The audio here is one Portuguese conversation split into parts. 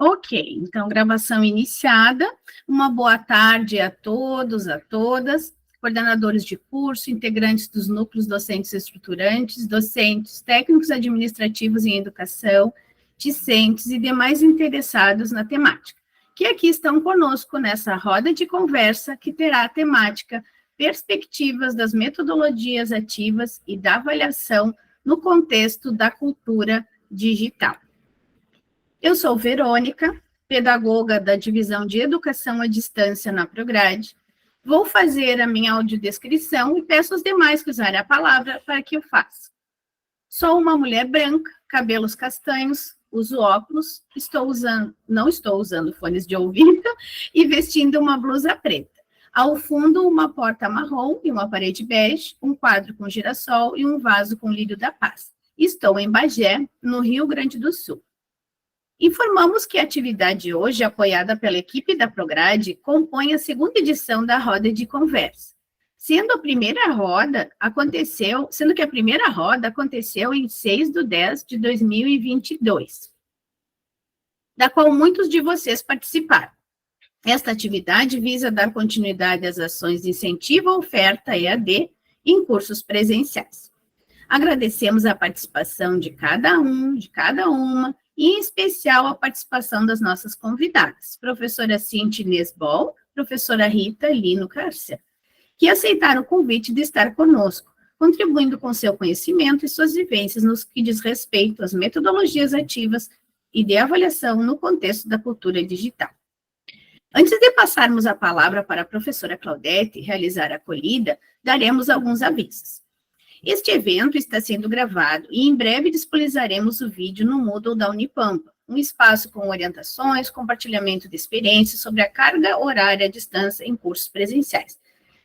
Ok, então, gravação iniciada. Uma boa tarde a todos, a todas, coordenadores de curso, integrantes dos núcleos docentes estruturantes, docentes, técnicos administrativos em educação, discentes e demais interessados na temática, que aqui estão conosco nessa roda de conversa que terá a temática Perspectivas das metodologias ativas e da avaliação no contexto da cultura digital. Eu sou Verônica, pedagoga da Divisão de Educação à Distância na Prograde. Vou fazer a minha audiodescrição e peço aos demais que usarem a palavra para que eu faça. Sou uma mulher branca, cabelos castanhos, uso óculos, não estou usando fones de ouvido e vestindo uma blusa preta. Ao fundo, uma porta marrom e uma parede bege, um quadro com girassol e um vaso com lírio da paz. Estou em Bagé, no Rio Grande do Sul. Informamos que a atividade hoje, apoiada pela equipe da Prograde, compõe a segunda edição da roda de conversa, sendo que a primeira roda aconteceu em 6/10/2022, da qual muitos de vocês participaram. Esta atividade visa dar continuidade às ações de incentivo à oferta EAD em cursos presenciais. Agradecemos a participação de cada um, de cada uma, e em especial a participação das nossas convidadas, professora Cintia Inês Bol, professora Rita Lino Cárcia, que aceitaram o convite de estar conosco, contribuindo com seu conhecimento e suas vivências nos que diz respeito às metodologias ativas e de avaliação no contexto da cultura digital. Antes de passarmos a palavra para a professora Claudete realizar a acolhida, daremos alguns avisos. Este evento está sendo gravado e em breve disponibilizaremos o vídeo no Moodle da Unipampa, um espaço com orientações, compartilhamento de experiências sobre a carga horária à distância em cursos presenciais.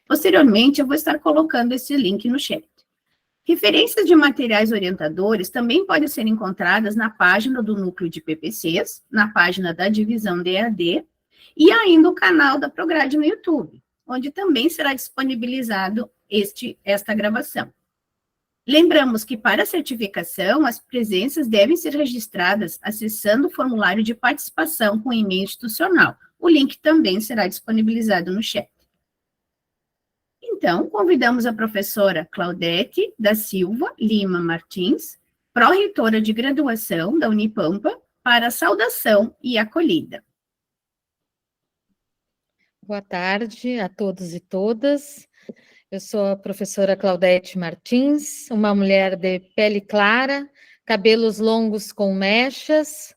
Posteriormente, eu vou estar colocando esse link no chat. Referências de materiais orientadores também podem ser encontradas na página do Núcleo de PPCs, na página da Divisão de EAD e ainda o canal da Prograde no YouTube, onde também será disponibilizado esta gravação. Lembramos que, para a certificação, as presenças devem ser registradas acessando o formulário de participação com e-mail institucional. O link também será disponibilizado no chat. Então, convidamos a professora Claudete da Silva Lima Martins, pró-reitora de graduação da Unipampa, para a saudação e acolhida. Boa tarde a todos e todas. Eu sou a professora Claudete Martins, uma mulher de pele clara, cabelos longos com mechas,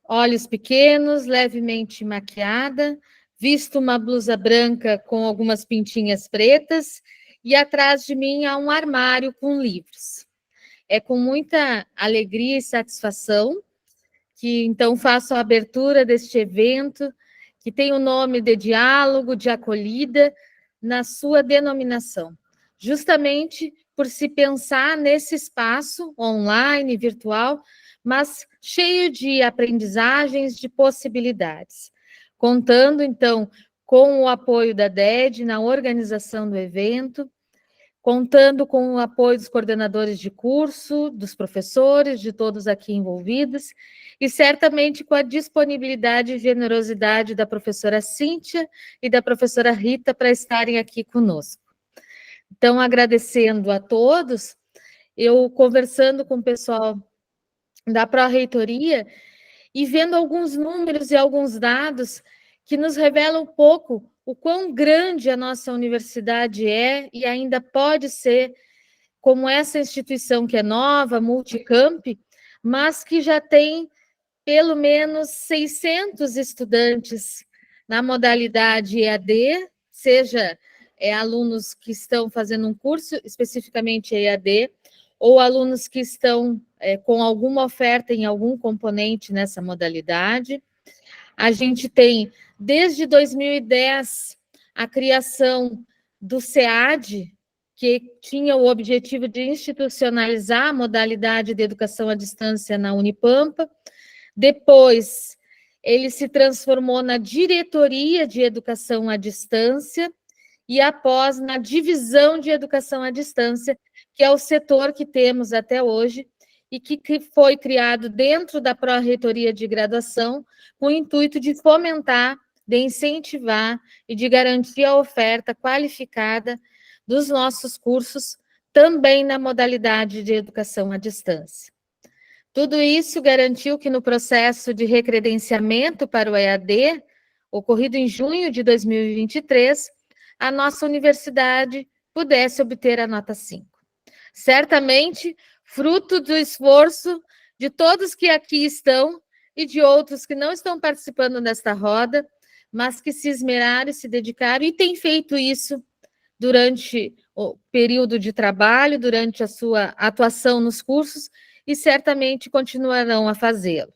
olhos pequenos, levemente maquiada, visto uma blusa branca com algumas pintinhas pretas e atrás de mim há um armário com livros. É com muita alegria e satisfação que então faço a abertura deste evento, que tem o nome de Diálogo de Acolhida, na sua denominação, justamente por se pensar nesse espaço online, virtual, mas cheio de aprendizagens, de possibilidades. Contando, então, com o apoio da DED na organização do evento, contando com o apoio dos coordenadores de curso, dos professores, de todos aqui envolvidos, e certamente com a disponibilidade e generosidade da professora Cíntia e da professora Rita para estarem aqui conosco. Então, agradecendo a todos, eu conversando com o pessoal da Pró-Reitoria e vendo alguns números e alguns dados que nos revelam um pouco o quão grande a nossa universidade é e ainda pode ser, como essa instituição que é nova, Multicamp, mas que já tem pelo menos 600 estudantes na modalidade EAD, seja alunos que estão fazendo um curso especificamente EAD, ou alunos que estão com alguma oferta em algum componente nessa modalidade. A gente tem, desde 2010, a criação do SEAD, que tinha o objetivo de institucionalizar a modalidade de educação à distância na Unipampa. Depois, ele se transformou na Diretoria de Educação à Distância e, após, na Divisão de Educação à Distância, que é o setor que temos até hoje e que foi criado dentro da Pró-Reitoria de Graduação com o intuito de fomentar, de incentivar e de garantir a oferta qualificada dos nossos cursos, também na modalidade de educação à distância. Tudo isso garantiu que no processo de recredenciamento para o EAD, ocorrido em junho de 2023, a nossa universidade pudesse obter a nota 5. Certamente, fruto do esforço de todos que aqui estão e de outros que não estão participando desta roda, mas que se esmeraram e se dedicaram e têm feito isso durante o período de trabalho, durante a sua atuação nos cursos, e certamente continuarão a fazê-lo.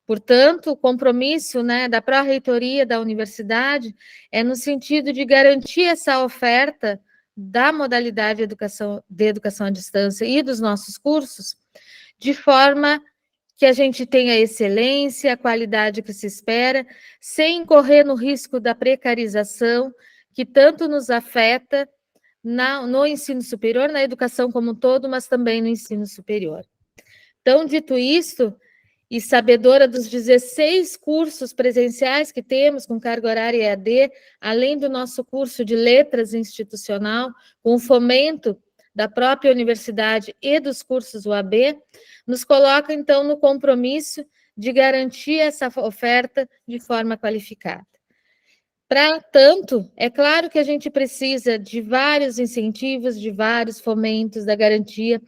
Portanto, o compromisso, né, da pró-reitoria da universidade é no sentido de garantir essa oferta da modalidade de educação à distância e dos nossos cursos, de forma que a gente tenha a excelência, a qualidade que se espera, sem correr no risco da precarização, que tanto nos afeta no ensino superior, na educação como um todo, mas também no ensino superior. Então, dito isto, e sabedora dos 16 cursos presenciais que temos com carga horária EAD, além do nosso curso de letras institucional, com o fomento da própria universidade e dos cursos UAB, nos coloca, então, no compromisso de garantir essa oferta de forma qualificada. Para tanto, é claro que a gente precisa de vários incentivos, de vários fomentos, da garantia,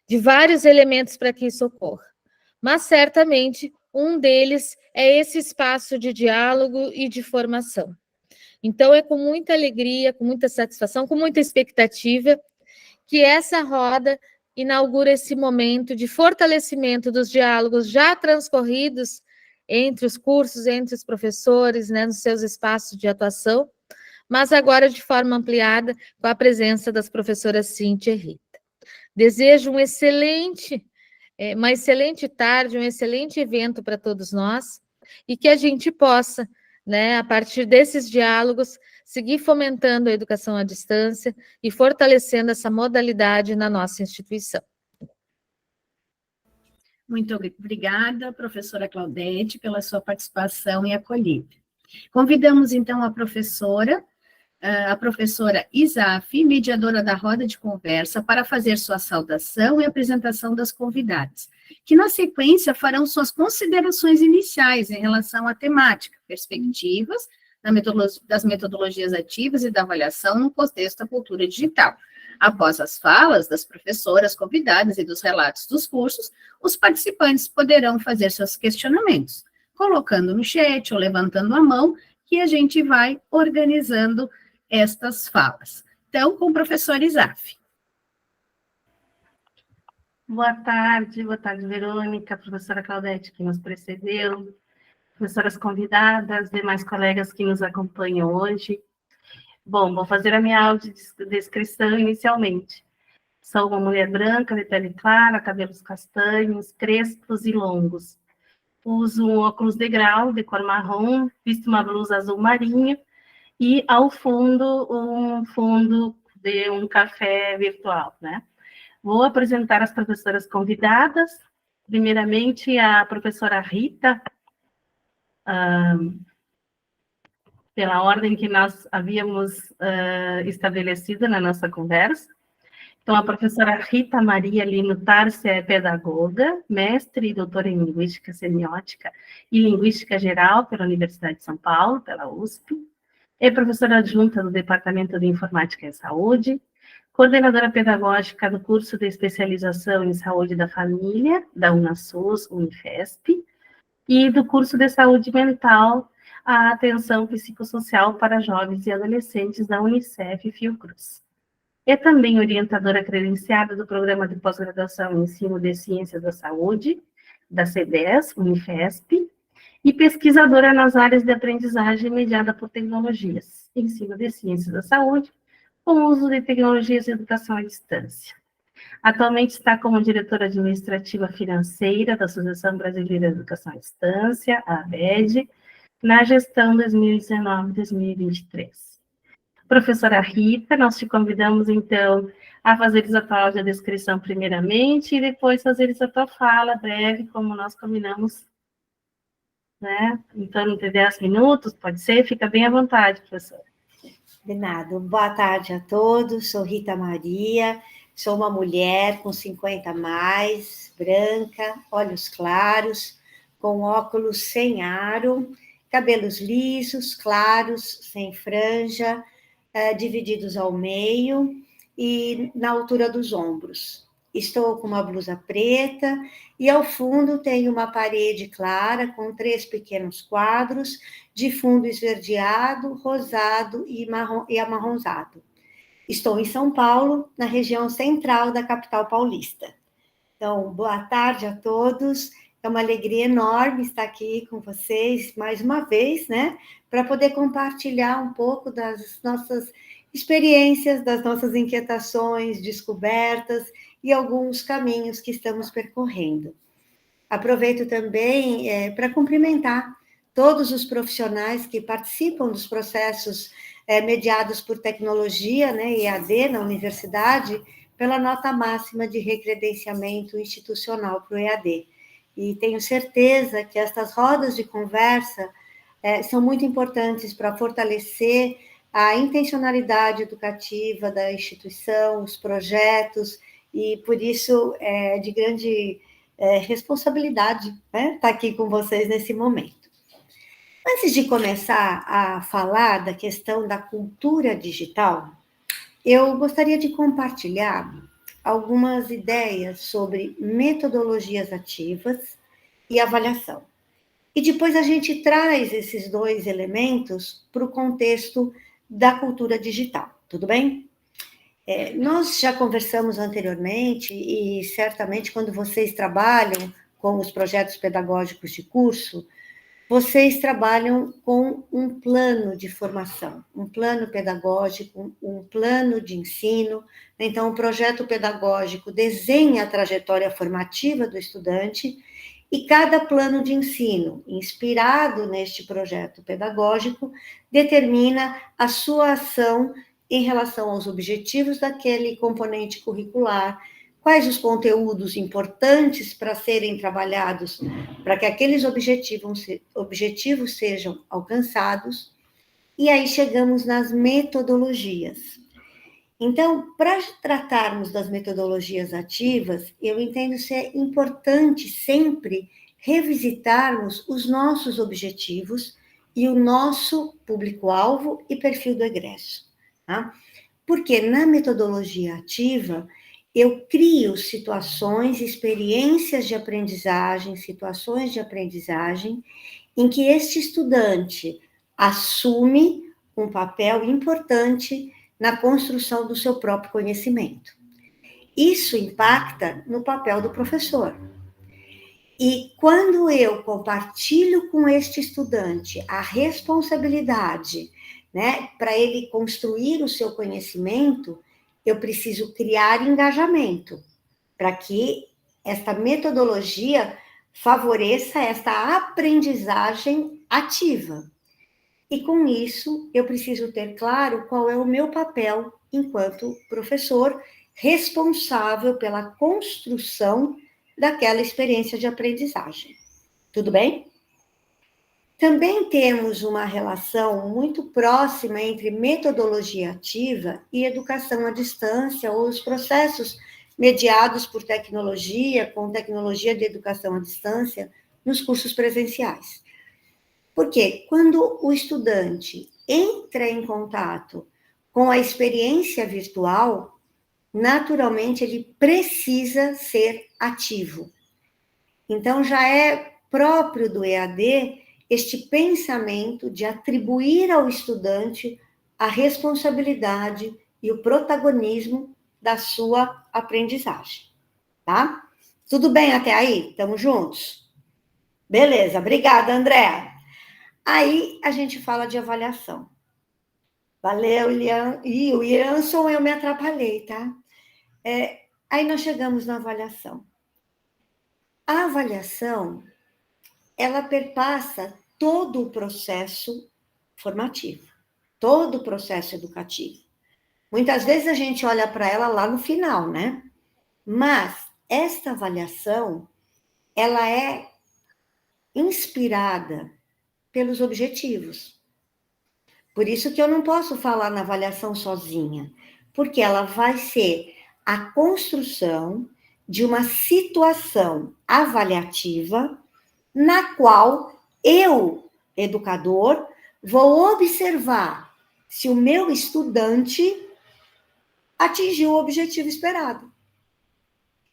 de vários elementos para que isso ocorra. Mas, certamente, um deles é esse espaço de diálogo e de formação. Então, é com muita alegria, com muita satisfação, com muita expectativa, que essa roda inaugura esse momento de fortalecimento dos diálogos já transcorridos entre os cursos, entre os professores, né, nos seus espaços de atuação, mas agora de forma ampliada, com a presença das professoras Cíntia e Rita. Desejo uma excelente tarde, um excelente evento para todos nós, e que a gente possa, né, a partir desses diálogos, seguir fomentando a educação à distância e fortalecendo essa modalidade na nossa instituição. Muito obrigada, professora Claudete, pela sua participação e acolhida. Convidamos, então, a professora Isaf, mediadora da roda de conversa, para fazer sua saudação e apresentação das convidadas, que, na sequência, farão suas considerações iniciais em relação à temática, perspectivas das metodologias ativas e da avaliação no contexto da cultura digital. Após as falas das professoras convidadas e dos relatos dos cursos, os participantes poderão fazer seus questionamentos, colocando no chat ou levantando a mão, que a gente vai organizando estas falas. Então, com o professor Isaf. Boa tarde, Verônica, professora Claudete, que nos precedeu, professoras convidadas, demais colegas que nos acompanham hoje. Bom, vou fazer a minha audiodescrição inicialmente. Sou uma mulher branca, de pele clara, cabelos castanhos, crespos e longos. Uso um óculos de grau de cor marrom, visto uma blusa azul marinho e, ao fundo, um fundo de um café virtual, né? Vou apresentar as professoras convidadas. Primeiramente, a professora Rita, pela ordem que nós havíamos estabelecido na nossa conversa. Então, a professora Rita Maria Lino Tárcia é pedagoga, mestre e doutora em Linguística Semiótica e Linguística Geral pela Universidade de São Paulo, pela USP. É professora adjunta do Departamento de Informática e Saúde, coordenadora pedagógica do curso de especialização em Saúde da Família, da UnaSUS, Unifesp, e do curso de Saúde Mental, a Atenção Psicossocial para Jovens e Adolescentes da Unicef Fiocruz. É também orientadora credenciada do Programa de Pós-Graduação em Ensino de Ciências da Saúde, da CEDES, Unifesp, e pesquisadora nas áreas de aprendizagem mediada por tecnologias, ensino de ciências da saúde, com uso de tecnologias de educação à distância. Atualmente está como diretora administrativa financeira da Associação Brasileira de Educação à Distância, a ABED, na gestão 2019-2023. Professora Rita, nós te convidamos, então, a fazeres a tua audiodescrição primeiramente e depois fazeres a tua fala breve, como nós combinamos, né? Então, de 10 minutos, pode ser? Fica bem à vontade, professora. De nada. Boa tarde a todos. Sou Rita Maria, sou uma mulher com 50 a mais, branca, olhos claros, com óculos sem aro, cabelos lisos, claros, sem franja, divididos ao meio e na altura dos ombros. Estou com uma blusa preta e ao fundo tem uma parede clara com 3 pequenos quadros de fundo esverdeado, rosado e amarronzado. Estou em São Paulo, na região central da capital paulista. Então, boa tarde a todos. É uma alegria enorme estar aqui com vocês mais uma vez, né? Para poder compartilhar um pouco das nossas experiências, das nossas inquietações, descobertas e alguns caminhos que estamos percorrendo. Aproveito também para cumprimentar todos os profissionais que participam dos processos mediados por tecnologia, né, EAD, na universidade, pela nota máxima de recredenciamento institucional para o EAD. E tenho certeza que estas rodas de conversa são muito importantes para fortalecer a intencionalidade educativa da instituição, os projetos, e por isso é de grande responsabilidade, né, estar aqui com vocês nesse momento. Antes de começar a falar da questão da cultura digital, eu gostaria de compartilhar algumas ideias sobre metodologias ativas e avaliação. E depois a gente traz esses 2 elementos para o contexto da cultura digital, tudo bem? Nós já conversamos anteriormente e certamente quando vocês trabalham com os projetos pedagógicos de curso, vocês trabalham com um plano de formação, um plano pedagógico, um plano de ensino. Então, o projeto pedagógico desenha a trajetória formativa do estudante e cada plano de ensino, inspirado neste projeto pedagógico, determina a sua ação em relação aos objetivos daquele componente curricular, quais os conteúdos importantes para serem trabalhados para que aqueles objetivos sejam alcançados, e aí chegamos nas metodologias. Então, para tratarmos das metodologias ativas, eu entendo ser importante sempre revisitarmos os nossos objetivos e o nosso público-alvo e perfil do egresso. Tá? Porque na metodologia ativa, eu crio situações, experiências de aprendizagem, situações de aprendizagem, em que este estudante assume um papel importante na construção do seu próprio conhecimento. Isso impacta no papel do professor. E quando eu compartilho com este estudante a responsabilidade, né, para ele construir o seu conhecimento, eu preciso criar engajamento para que esta metodologia favoreça esta aprendizagem ativa. E com isso, eu preciso ter claro qual é o meu papel enquanto professor responsável pela construção daquela experiência de aprendizagem. Tudo bem? Também temos uma relação muito próxima entre metodologia ativa e educação à distância, ou os processos mediados por tecnologia, com tecnologia de educação à distância, nos cursos presenciais. Porque quando o estudante entra em contato com a experiência virtual, naturalmente ele precisa ser ativo. Então, já é próprio do EAD este pensamento de atribuir ao estudante a responsabilidade e o protagonismo da sua aprendizagem, tá? Tudo bem até aí? Estamos juntos? Beleza, obrigada, Andréa. Aí a gente fala de avaliação. Valeu, Lian. Ih, o Ianson, eu me atrapalhei, tá? Aí nós chegamos na avaliação. A avaliação, ela perpassa todo o processo formativo, todo o processo educativo. Muitas vezes a gente olha para ela lá no final, né? Mas esta avaliação, ela é inspirada pelos objetivos. Por isso que eu não posso falar na avaliação sozinha, porque ela vai ser a construção de uma situação avaliativa na qual eu, educador, vou observar se o meu estudante atingiu o objetivo esperado.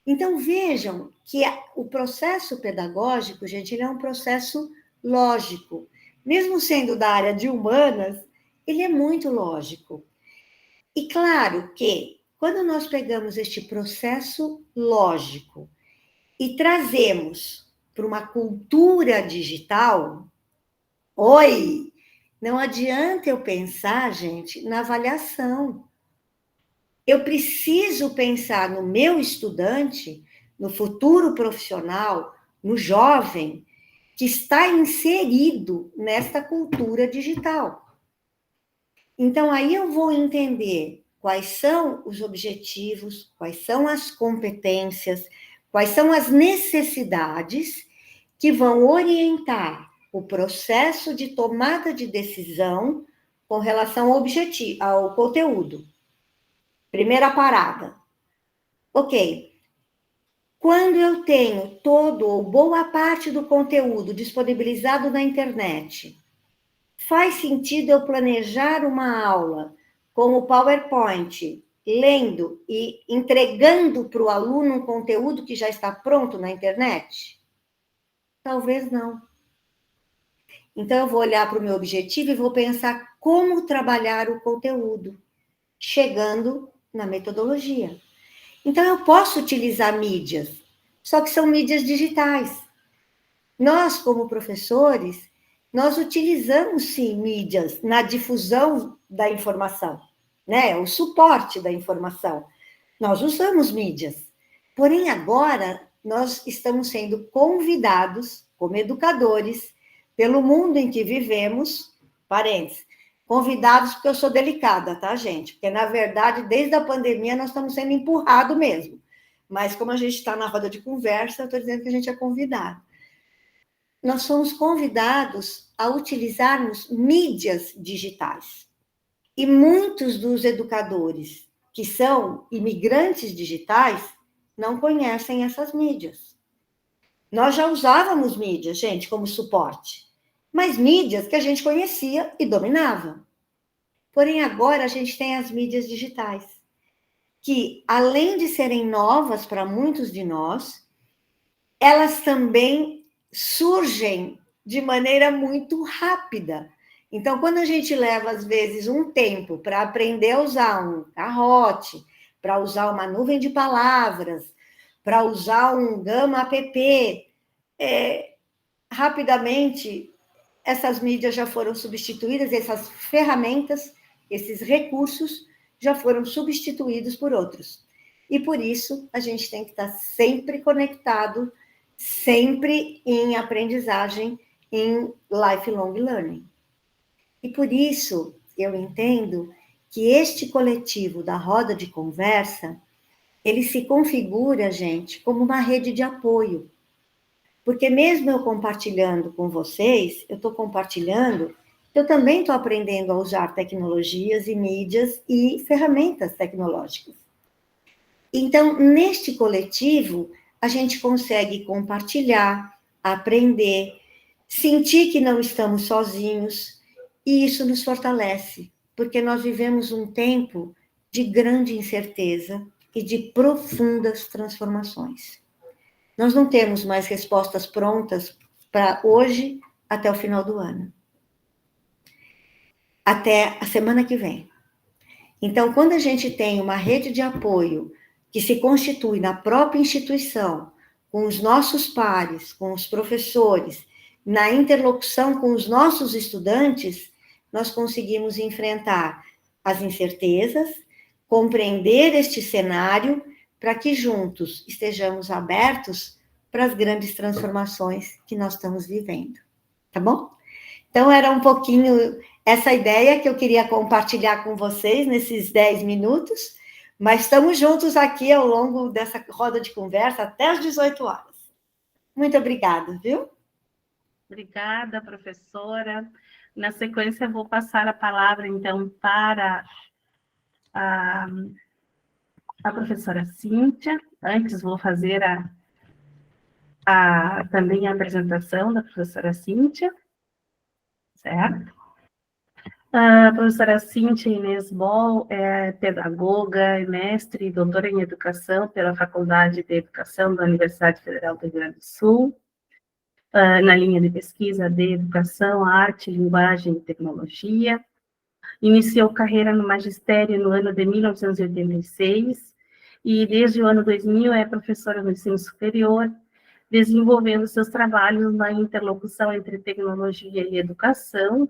Então, vejam que o processo pedagógico, gente, ele é um processo lógico. Mesmo sendo da área de humanas, ele é muito lógico. E claro que, quando nós pegamos este processo lógico e trazemos para uma cultura digital, não adianta eu pensar, gente, na avaliação. Eu preciso pensar no meu estudante, no futuro profissional, no jovem que está inserido nesta cultura digital. Então, aí eu vou entender quais são os objetivos, quais são as competências, quais são as necessidades que vão orientar o processo de tomada de decisão com relação ao conteúdo. Primeira parada. Ok. Quando eu tenho todo ou boa parte do conteúdo disponibilizado na internet, faz sentido eu planejar uma aula com o PowerPoint, lendo e entregando para o aluno um conteúdo que já está pronto na internet? Talvez não. Então, eu vou olhar para o meu objetivo e vou pensar como trabalhar o conteúdo, chegando na metodologia. Então, eu posso utilizar mídias, só que são mídias digitais. Nós, como professores, nós utilizamos, sim, mídias na difusão da informação, né? O suporte da informação. Nós usamos mídias. Porém, agora, nós estamos sendo convidados, como educadores, pelo mundo em que vivemos, parênteses, convidados porque eu sou delicada, tá, gente? Porque, na verdade, desde a pandemia, nós estamos sendo empurrados mesmo. Mas, como a gente está na roda de conversa, eu estou dizendo que a gente é convidado. Nós somos convidados a utilizarmos mídias digitais. E muitos dos educadores que são imigrantes digitais não conhecem essas mídias. Nós já usávamos mídias, gente, como suporte, mas mídias que a gente conhecia e dominava. Porém, agora a gente tem as mídias digitais, que, além de serem novas para muitos de nós, elas também surgem de maneira muito rápida. Então, quando a gente leva, às vezes, um tempo para aprender a usar um Kahoot, para usar uma nuvem de palavras, para usar um Gama app, rapidamente essas mídias já foram substituídas, essas ferramentas, esses recursos já foram substituídos por outros. E por isso a gente tem que estar sempre conectado, sempre em aprendizagem, em lifelong learning. E por isso eu entendo que este coletivo da roda de conversa, ele se configura, gente, como uma rede de apoio. Porque mesmo eu compartilhando com vocês, eu estou compartilhando, eu também estou aprendendo a usar tecnologias e mídias e ferramentas tecnológicas. Então, neste coletivo, a gente consegue compartilhar, aprender, sentir que não estamos sozinhos, e isso nos fortalece, porque nós vivemos um tempo de grande incerteza e de profundas transformações. Nós não temos mais respostas prontas para hoje até o final do ano. Até a semana que vem. Então, quando a gente tem uma rede de apoio que se constitui na própria instituição, com os nossos pares, com os professores, na interlocução com os nossos estudantes, nós conseguimos enfrentar as incertezas, compreender este cenário, para que juntos estejamos abertos para as grandes transformações que nós estamos vivendo. Tá bom? Então, era um pouquinho essa ideia que eu queria compartilhar com vocês nesses 10 minutos, mas estamos juntos aqui ao longo dessa roda de conversa até às 18 horas. Muito obrigada, viu? Obrigada, professora. Na sequência, vou passar a palavra, então, para a professora Cíntia. Antes, vou fazer também a apresentação da professora Cíntia, certo? A professora Cíntia Inês Boll é pedagoga, mestre e doutora em educação pela Faculdade de Educação da Universidade Federal do Rio Grande do Sul, na linha de pesquisa de Educação, Arte, Linguagem e Tecnologia. Iniciou carreira no magistério no ano de 1986 e, desde o ano 2000, é professora no ensino superior, desenvolvendo seus trabalhos na interlocução entre tecnologia e educação,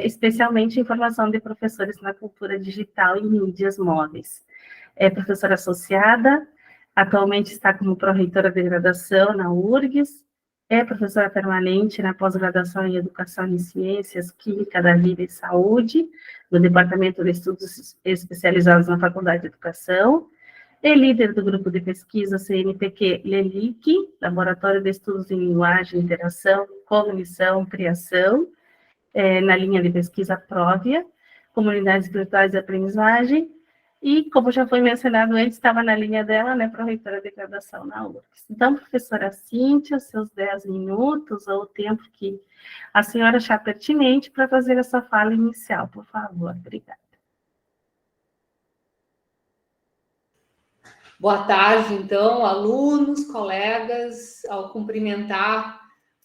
especialmente em formação de professores na cultura digital e mídias móveis. É professora associada, atualmente está como pró-reitora de graduação na URGS, é professora permanente na pós-graduação em Educação em Ciências, Química da Vida e Saúde, no Departamento de Estudos Especializados na Faculdade de Educação, é líder do grupo de pesquisa CNPq-LELIC, Laboratório de Estudos em Linguagem, Interação, Cognição, Criação, na linha de pesquisa Próvia, Comunidades Virtuais de Aprendizagem, e, como já foi mencionado antes, estava na linha dela, né, pró-reitora de graduação na URGS. Então, professora Cíntia, seus 10 minutos, ou o tempo que a senhora achar pertinente para fazer essa fala inicial, por favor. Obrigada. Boa tarde, então, alunos, colegas. Ao cumprimentar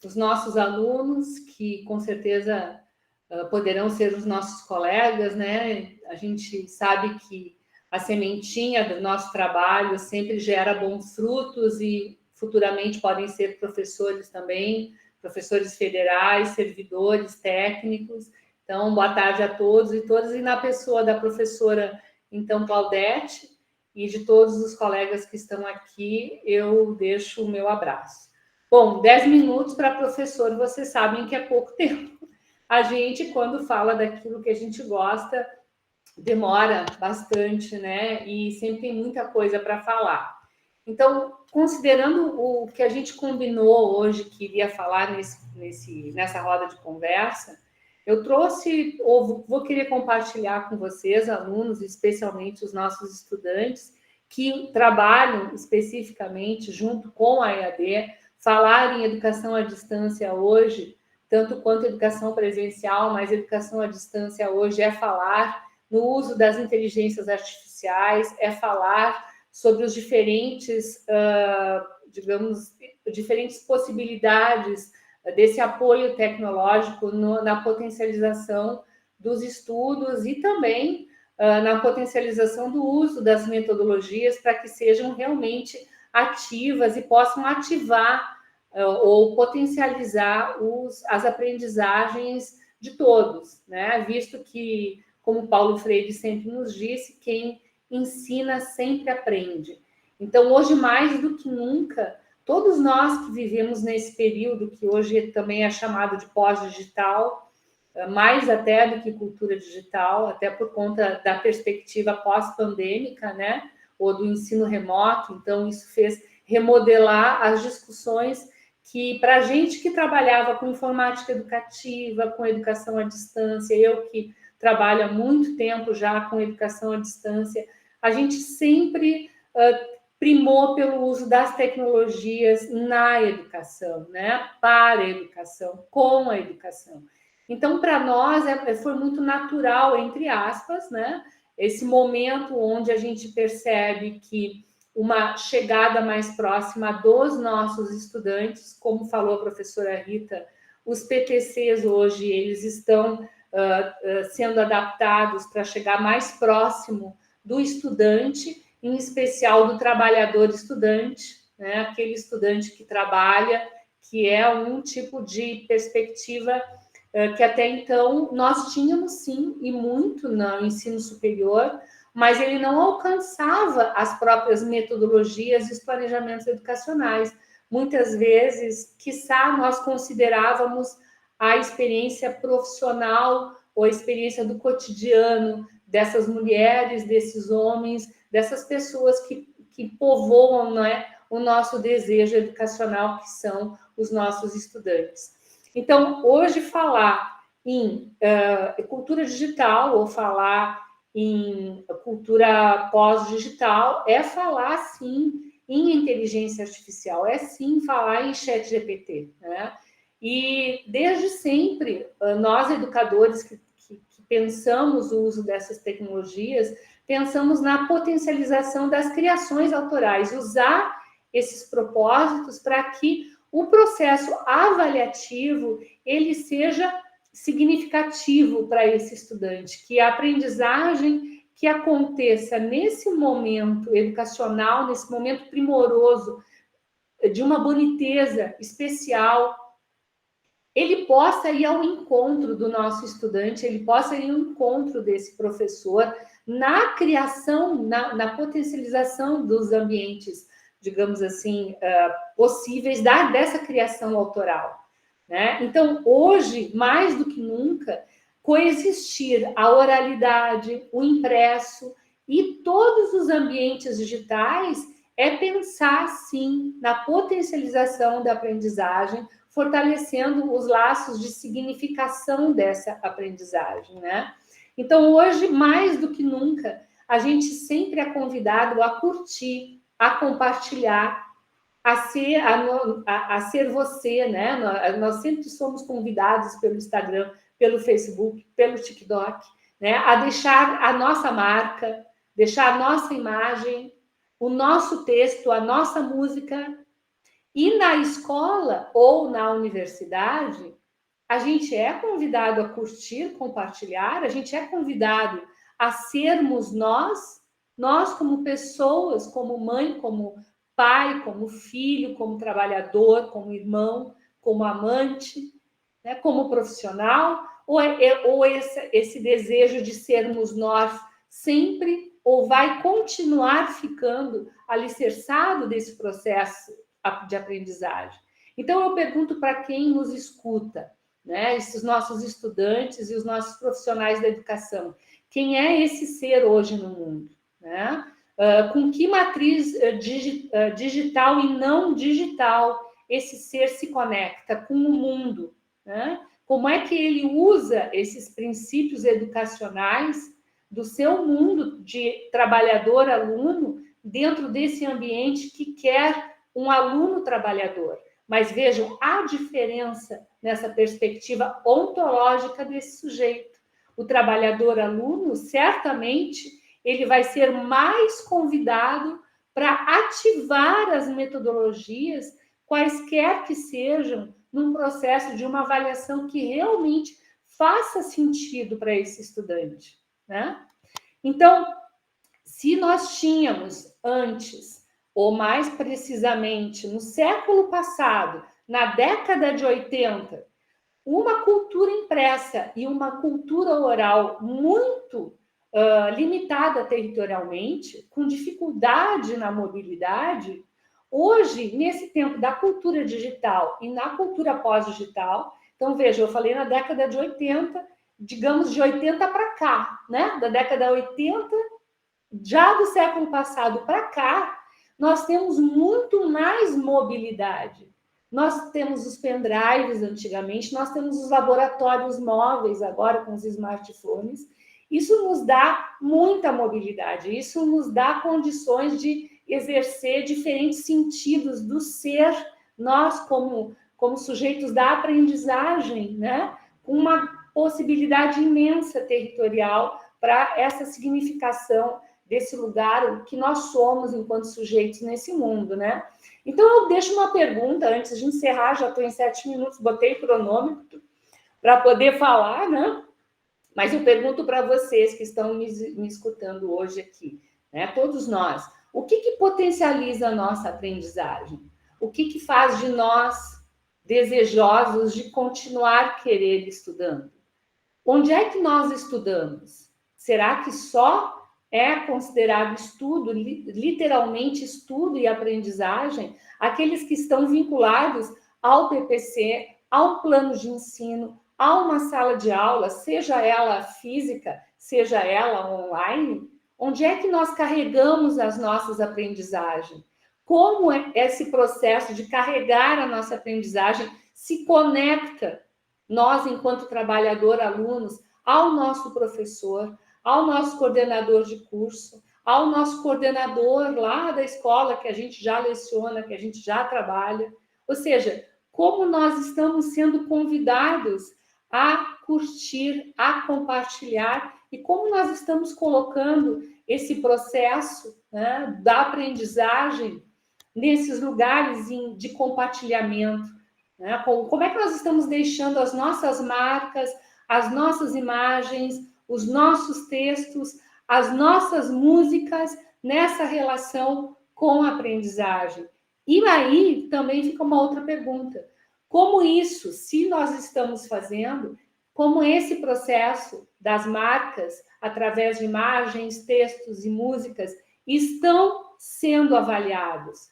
os nossos alunos, que com certeza poderão ser os nossos colegas, né? A gente sabe que a sementinha do nosso trabalho sempre gera bons frutos e futuramente podem ser professores também, professores federais, servidores técnicos. Então, boa tarde a todos e todas. E na pessoa da professora, então, Claudete, e de todos os colegas que estão aqui, eu deixo o meu abraço. Bom, 10 minutos para professor, vocês sabem que é pouco tempo. A gente, quando fala daquilo que a gente gosta, demora bastante, né? E sempre tem muita coisa para falar. Então, considerando o que a gente combinou hoje que iria falar nessa roda de conversa, eu trouxe, ou vou querer compartilhar com vocês, alunos, especialmente os nossos estudantes, que trabalham especificamente junto com a EAD, falar em educação à distância hoje, tanto quanto educação presencial, mas educação à distância hoje é falar no uso das inteligências artificiais, é falar sobre os diferentes, diferentes possibilidades desse apoio tecnológico na potencialização dos estudos e também na potencialização do uso das metodologias para que sejam realmente ativas e possam ativar ou potencializar as aprendizagens de todos, né? Visto que, como Paulo Freire sempre nos disse, quem ensina sempre aprende. Então, hoje, mais do que nunca, todos nós que vivemos nesse período, que hoje também é chamado de pós-digital, mais até do que cultura digital, até por conta da perspectiva pós-pandêmica, né? Ou do ensino remoto. Então, isso fez remodelar as discussões que, para a gente que trabalhava com informática educativa, com educação à distância, eu que trabalho há muito tempo já com educação à distância, a gente sempre primou pelo uso das tecnologias na educação, né? Para a educação, com a educação. Então, para nós, foi muito natural, entre aspas, né? Esse momento onde a gente percebe que uma chegada mais próxima dos nossos estudantes, como falou a professora Rita, os PTCs hoje, eles estão sendo adaptados para chegar mais próximo do estudante, em especial do trabalhador estudante, né? Aquele estudante que trabalha, que é um tipo de perspectiva que até então nós tínhamos sim, e muito no ensino superior, mas ele não alcançava as próprias metodologias e os planejamentos educacionais. Muitas vezes, quiçá, nós considerávamos a experiência profissional ou a experiência do cotidiano dessas mulheres, desses homens, dessas pessoas que povoam, não é, o nosso desejo educacional, que são os nossos estudantes. Então, hoje, falar em cultura digital ou falar em cultura pós-digital é falar, sim, em inteligência artificial, é sim falar em ChatGPT, né? E desde sempre, nós educadores que pensamos o uso dessas tecnologias, pensamos na potencialização das criações autorais, usar esses propósitos para que o processo avaliativo ele seja significativo para esse estudante, que a aprendizagem que aconteça nesse momento educacional, nesse momento primoroso, de uma boniteza especial, ele possa ir ao encontro do nosso estudante, ele possa ir ao encontro desse professor na criação, na potencialização dos ambientes, digamos assim, possíveis dessa criação autoral, né? Então, hoje, mais do que nunca, coexistir a oralidade, o impresso e todos os ambientes digitais é pensar, sim, na potencialização da aprendizagem, fortalecendo os laços de significação dessa aprendizagem, né? Então, hoje, mais do que nunca, a gente sempre é convidado a curtir, a compartilhar, a ser você, né? Nós sempre somos convidados pelo Instagram, pelo Facebook, pelo TikTok, né? A deixar a nossa marca, deixar a nossa imagem, o nosso texto, a nossa música. E na escola ou na universidade, a gente é convidado a curtir, compartilhar, a gente é convidado a sermos nós como pessoas, como mãe, como pai, como filho, como trabalhador, como irmão, como amante, né, como profissional, ou esse desejo de sermos nós sempre, ou vai continuar ficando alicerçado desse processo de aprendizagem. Então, eu pergunto para quem nos escuta, né, esses nossos estudantes e os nossos profissionais da educação, quem é esse ser hoje no mundo, né? Com que matriz digital e não digital esse ser se conecta com o mundo, né? Como é que ele usa esses princípios educacionais do seu mundo de trabalhador-aluno dentro desse ambiente que quer um aluno trabalhador? Mas vejam a diferença nessa perspectiva ontológica desse sujeito. O trabalhador-aluno, certamente, ele vai ser mais convidado para ativar as metodologias, quaisquer que sejam, num processo de uma avaliação que realmente faça sentido para esse estudante, né? Então, se nós tínhamos antes, ou mais precisamente no século passado, na década de 80, uma cultura impressa e uma cultura oral muito limitada territorialmente, com dificuldade na mobilidade, hoje, nesse tempo da cultura digital e na cultura pós-digital, então, veja, eu falei na década de 80, digamos de 80 para cá, né? Da década de 80, já do século passado para cá, nós temos muito mais mobilidade. Nós temos os pendrives antigamente, nós temos os laboratórios móveis agora com os smartphones. Isso nos dá muita mobilidade, isso nos dá condições de exercer diferentes sentidos do ser, nós como sujeitos da aprendizagem, né? Com uma possibilidade imensa territorial para essa significação desse lugar que nós somos enquanto sujeitos nesse mundo, né? Então, eu deixo uma pergunta antes de encerrar, já estou em 7 minutos, botei cronômetro para poder falar, né? Mas eu pergunto para vocês que estão me escutando hoje aqui, né? Todos nós, o que potencializa a nossa aprendizagem? O que faz de nós desejosos de continuar querer estudando? Onde é que nós estudamos? Será que só é considerado estudo, literalmente estudo e aprendizagem, aqueles que estão vinculados ao PPC, há um plano de ensino, há uma sala de aula, seja ela física, seja ela online, onde é que nós carregamos as nossas aprendizagens? Como esse processo de carregar a nossa aprendizagem se conecta, nós, enquanto trabalhador, alunos, ao nosso professor, ao nosso coordenador de curso, ao nosso coordenador lá da escola, que a gente já leciona, que a gente já trabalha. Ou seja, como nós estamos sendo convidados a curtir, a compartilhar, e como nós estamos colocando esse processo, né, da aprendizagem nesses lugares de compartilhamento, né? Como é que nós estamos deixando as nossas marcas, as nossas imagens, os nossos textos, as nossas músicas nessa relação com a aprendizagem? E aí também fica uma outra pergunta. Como isso, se nós estamos fazendo, como esse processo das marcas, através de imagens, textos e músicas, estão sendo avaliados?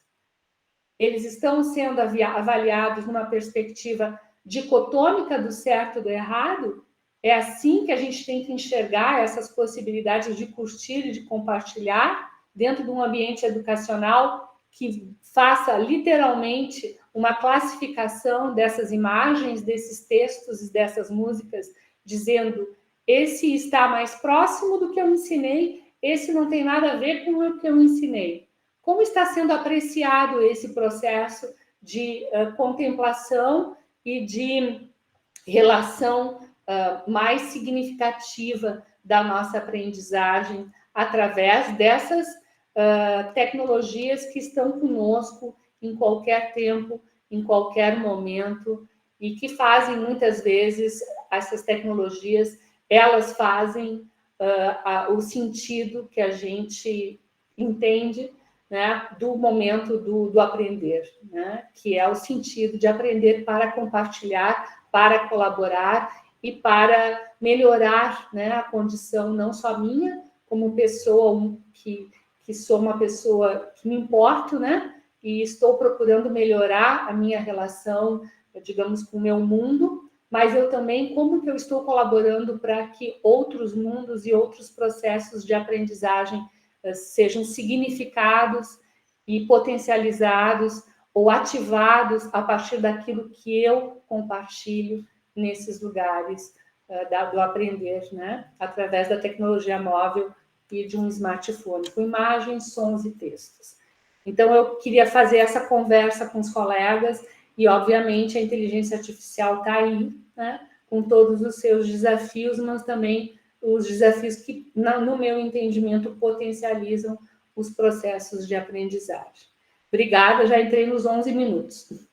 Eles estão sendo avaliados numa perspectiva dicotômica do certo e do errado? É assim que a gente tem que enxergar essas possibilidades de curtir e de compartilhar dentro de um ambiente educacional que faça literalmente uma classificação dessas imagens, desses textos e dessas músicas, dizendo: esse está mais próximo do que eu ensinei, esse não tem nada a ver com o que eu ensinei. Como está sendo apreciado esse processo de contemplação e de relação mais significativa da nossa aprendizagem através dessas tecnologias que estão conosco em qualquer tempo, em qualquer momento, e que fazem, muitas vezes, essas tecnologias, elas fazem o sentido que a gente entende, né, do momento do aprender, né, que é o sentido de aprender para compartilhar, para colaborar e para melhorar, né, a condição não só minha, como pessoa que sou uma pessoa que me importo, né, e estou procurando melhorar a minha relação, digamos, com o meu mundo, mas eu também, como que eu estou colaborando para que outros mundos e outros processos de aprendizagem sejam significados e potencializados ou ativados a partir daquilo que eu compartilho nesses lugares do aprender, né? Através da tecnologia móvel e de um smartphone, com imagens, sons e textos. Então, eu queria fazer essa conversa com os colegas e, obviamente, a inteligência artificial está aí, né? Com todos os seus desafios, mas também os desafios que, no meu entendimento, potencializam os processos de aprendizagem. Obrigada, já entrei nos 11 minutos.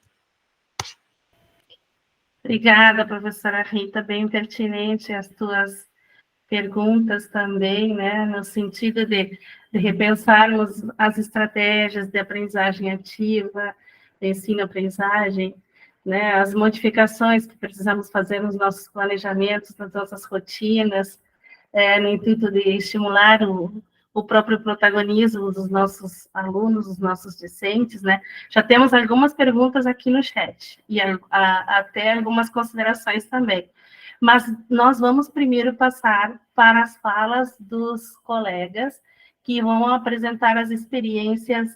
Obrigada, professora Rita, bem pertinente as tuas perguntas também, né, no sentido de repensarmos as estratégias de aprendizagem ativa, de ensino-aprendizagem, né, as modificações que precisamos fazer nos nossos planejamentos, nas nossas rotinas, no intuito de estimular o próprio protagonismo dos nossos alunos, dos nossos discentes, né? Já temos algumas perguntas aqui no chat, e até algumas considerações também. Mas nós vamos primeiro passar para as falas dos colegas que vão apresentar as experiências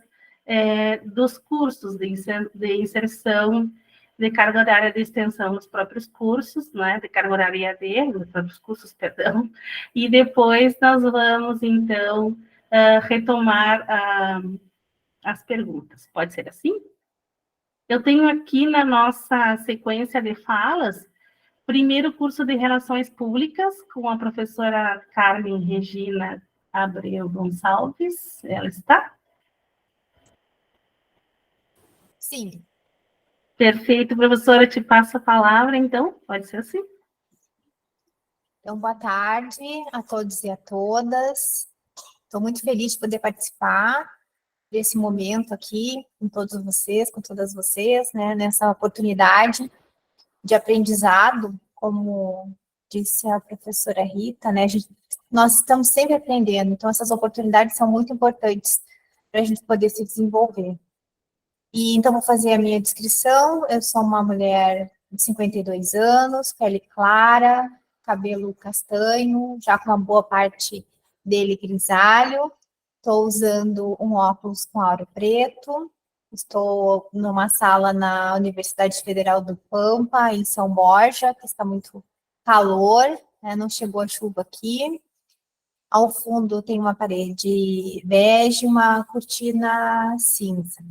dos cursos de inserção de carga horária de extensão nos próprios cursos, né, de carga horária EAD, nos próprios cursos, perdão, e depois nós vamos, então, retomar as perguntas. Pode ser assim? Eu tenho aqui na nossa sequência de falas, primeiro curso de Relações Públicas, com a professora Carmen Regina Abreu Gonçalves. Ela está? Sim. Perfeito, professora, te passo a palavra, então, pode ser assim. Então, boa tarde a todos e a todas. Estou muito feliz de poder participar desse momento aqui com todos vocês, com todas vocês, né, nessa oportunidade de aprendizado, como disse a professora Rita, né, nós estamos sempre aprendendo, então essas oportunidades são muito importantes para a gente poder se desenvolver. E então vou fazer a minha descrição. Eu sou uma mulher de 52 anos, pele clara, cabelo castanho, já com uma boa parte dele grisalho. Estou usando um óculos com aro preto. Estou numa sala na Universidade Federal do Pampa, em São Borja, que está muito calor, né? Não chegou a chuva aqui. Ao fundo tem uma parede bege, uma cortina cinza.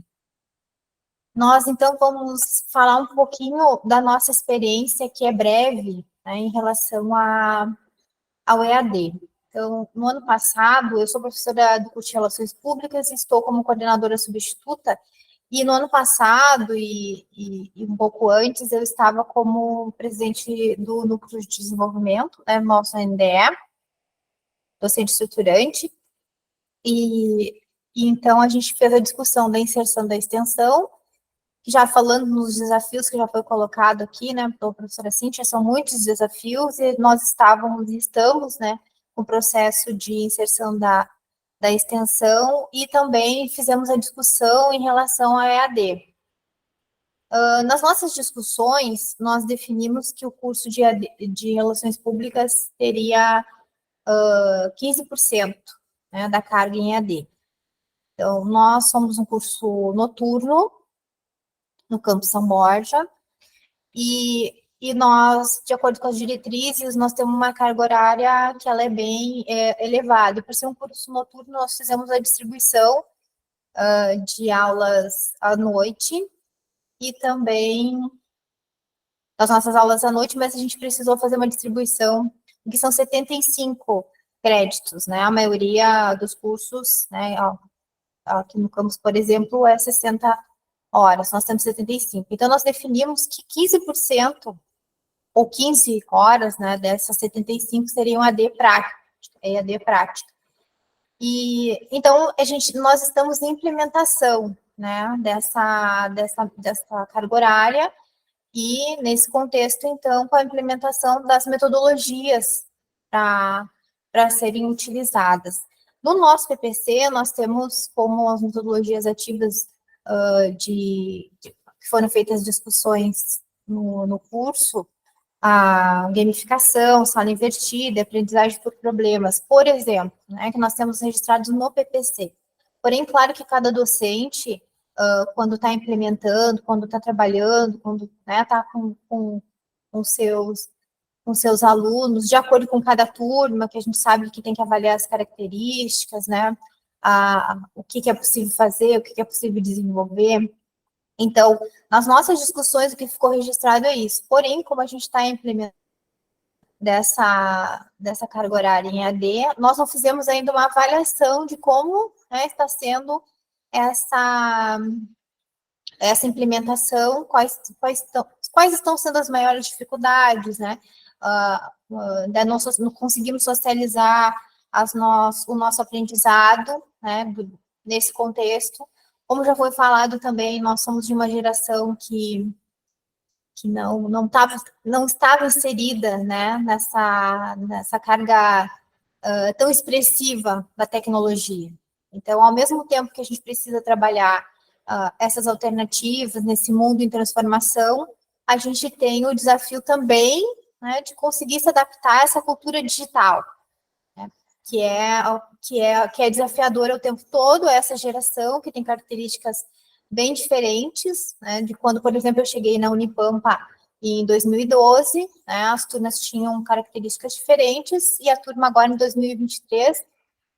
Nós, então, vamos falar um pouquinho da nossa experiência, que é breve, né, em relação ao EAD. Então, no ano passado, eu sou professora do curso de Relações Públicas e estou como coordenadora substituta, e no ano passado e um pouco antes, eu estava como presidente do Núcleo de Desenvolvimento, né, nosso NDE, docente estruturante, e então a gente fez a discussão da inserção da extensão, já falando nos desafios que já foi colocado aqui, né, pela professora Cíntia, são muitos desafios, e nós estamos, né, com o processo de inserção da extensão, e também fizemos a discussão em relação ao EAD. Nas nossas discussões, nós definimos que o curso de Relações Públicas teria 15%, né, da carga em EAD. Então, nós somos um curso noturno, no campus São Borja, e nós, de acordo com as diretrizes, nós temos uma carga horária que ela é bem elevada. E por ser um curso noturno, nós fizemos a distribuição de aulas à noite, e também das nossas aulas à noite, mas a gente precisou fazer uma distribuição, que são 75 créditos, né? A maioria dos cursos, né, aqui no campus, por exemplo, é 60 horas, nós temos 75. Então, nós definimos que 15% ou 15 horas, né, dessas 75 seriam EAD prática. E, então, nós estamos em implementação, né, dessa carga horária, e nesse contexto, então, com a implementação das metodologias para serem utilizadas. No nosso PPC, nós temos como as metodologias ativas que foram feitas discussões no curso, a gamificação, sala invertida, aprendizagem por problemas, por exemplo, né, que nós temos registrados no PPC. Porém, claro que cada docente, quando está implementando, quando está trabalhando, quando está com seus alunos, de acordo com cada turma, que a gente sabe que tem que avaliar as características, né, o que é possível fazer, o que é possível desenvolver. Então, nas nossas discussões, o que ficou registrado é isso. Porém, como a gente está implementando dessa carga horária em EAD, nós não fizemos ainda uma avaliação de como, né, está sendo essa implementação, quais estão sendo as maiores dificuldades, né? Não conseguimos socializar o nosso aprendizado, né, nesse contexto. Como já foi falado também, nós somos de uma geração que não estava inserida, né, nessa carga tão expressiva da tecnologia. Então, ao mesmo tempo que a gente precisa trabalhar essas alternativas nesse mundo em transformação, a gente tem o desafio também, né, de conseguir se adaptar a essa cultura digital, né, que é desafiadora o tempo todo, essa geração que tem características bem diferentes, né, de quando, por exemplo, eu cheguei na Unipampa em 2012, né, as turmas tinham características diferentes, e a turma agora em 2023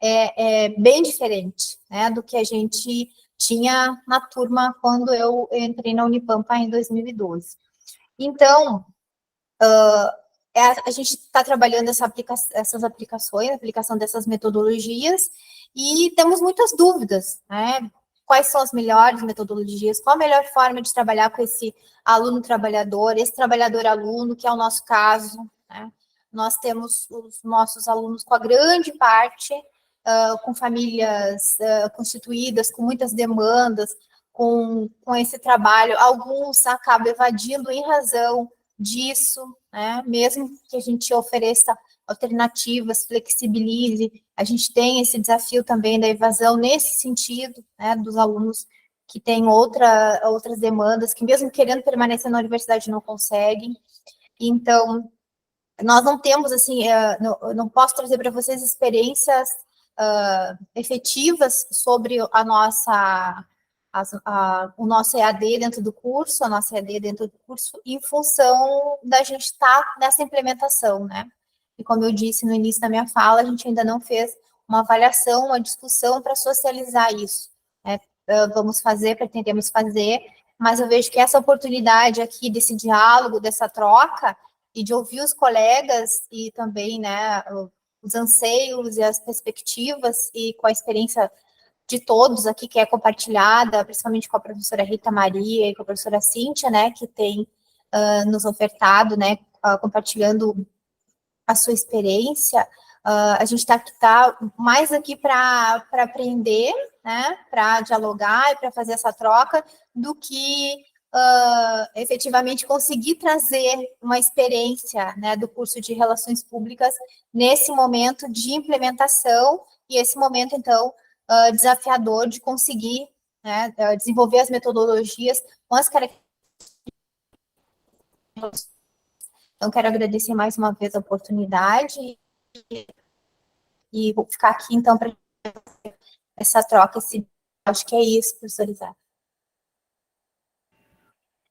é bem diferente, né, do que a gente tinha na turma quando eu entrei na Unipampa em 2012. Então, a gente está trabalhando essas aplicações, a aplicação dessas metodologias, e temos muitas dúvidas, né? Quais são as melhores metodologias, qual a melhor forma de trabalhar com esse aluno-trabalhador, esse trabalhador-aluno, que é o nosso caso, né? Nós temos os nossos alunos com a grande parte, com famílias constituídas, com muitas demandas, com esse trabalho. Alguns acabam evadindo em razão disso, né? Mesmo que a gente ofereça alternativas, flexibilize, a gente tem esse desafio também da evasão nesse sentido, né, dos alunos que têm outras demandas, que mesmo querendo permanecer na universidade não conseguem. Então, nós não temos, assim, não posso trazer para vocês experiências efetivas sobre o nosso EAD dentro do curso, a nossa EAD dentro do curso, em função da gente estar nessa implementação, né? E como eu disse no início da minha fala, a gente ainda não fez uma avaliação, uma discussão para socializar isso, né? Pretendemos fazer, mas eu vejo que essa oportunidade aqui desse diálogo, dessa troca, e de ouvir os colegas e também, né, os anseios e as perspectivas, e com a experiência de todos aqui que é compartilhada, principalmente com a professora Rita Maria e com a professora Cíntia, né, que tem nos ofertado, né, compartilhando a sua experiência. A gente tá mais aqui para aprender, né, para dialogar e para fazer essa troca, do que efetivamente conseguir trazer uma experiência, né, do curso de Relações Públicas nesse momento de implementação, e esse momento, então, desafiador de conseguir, né, desenvolver as metodologias com as características. Então, quero agradecer mais uma vez a oportunidade e vou ficar aqui, então, para essa troca. Acho que é isso, professor Isaac.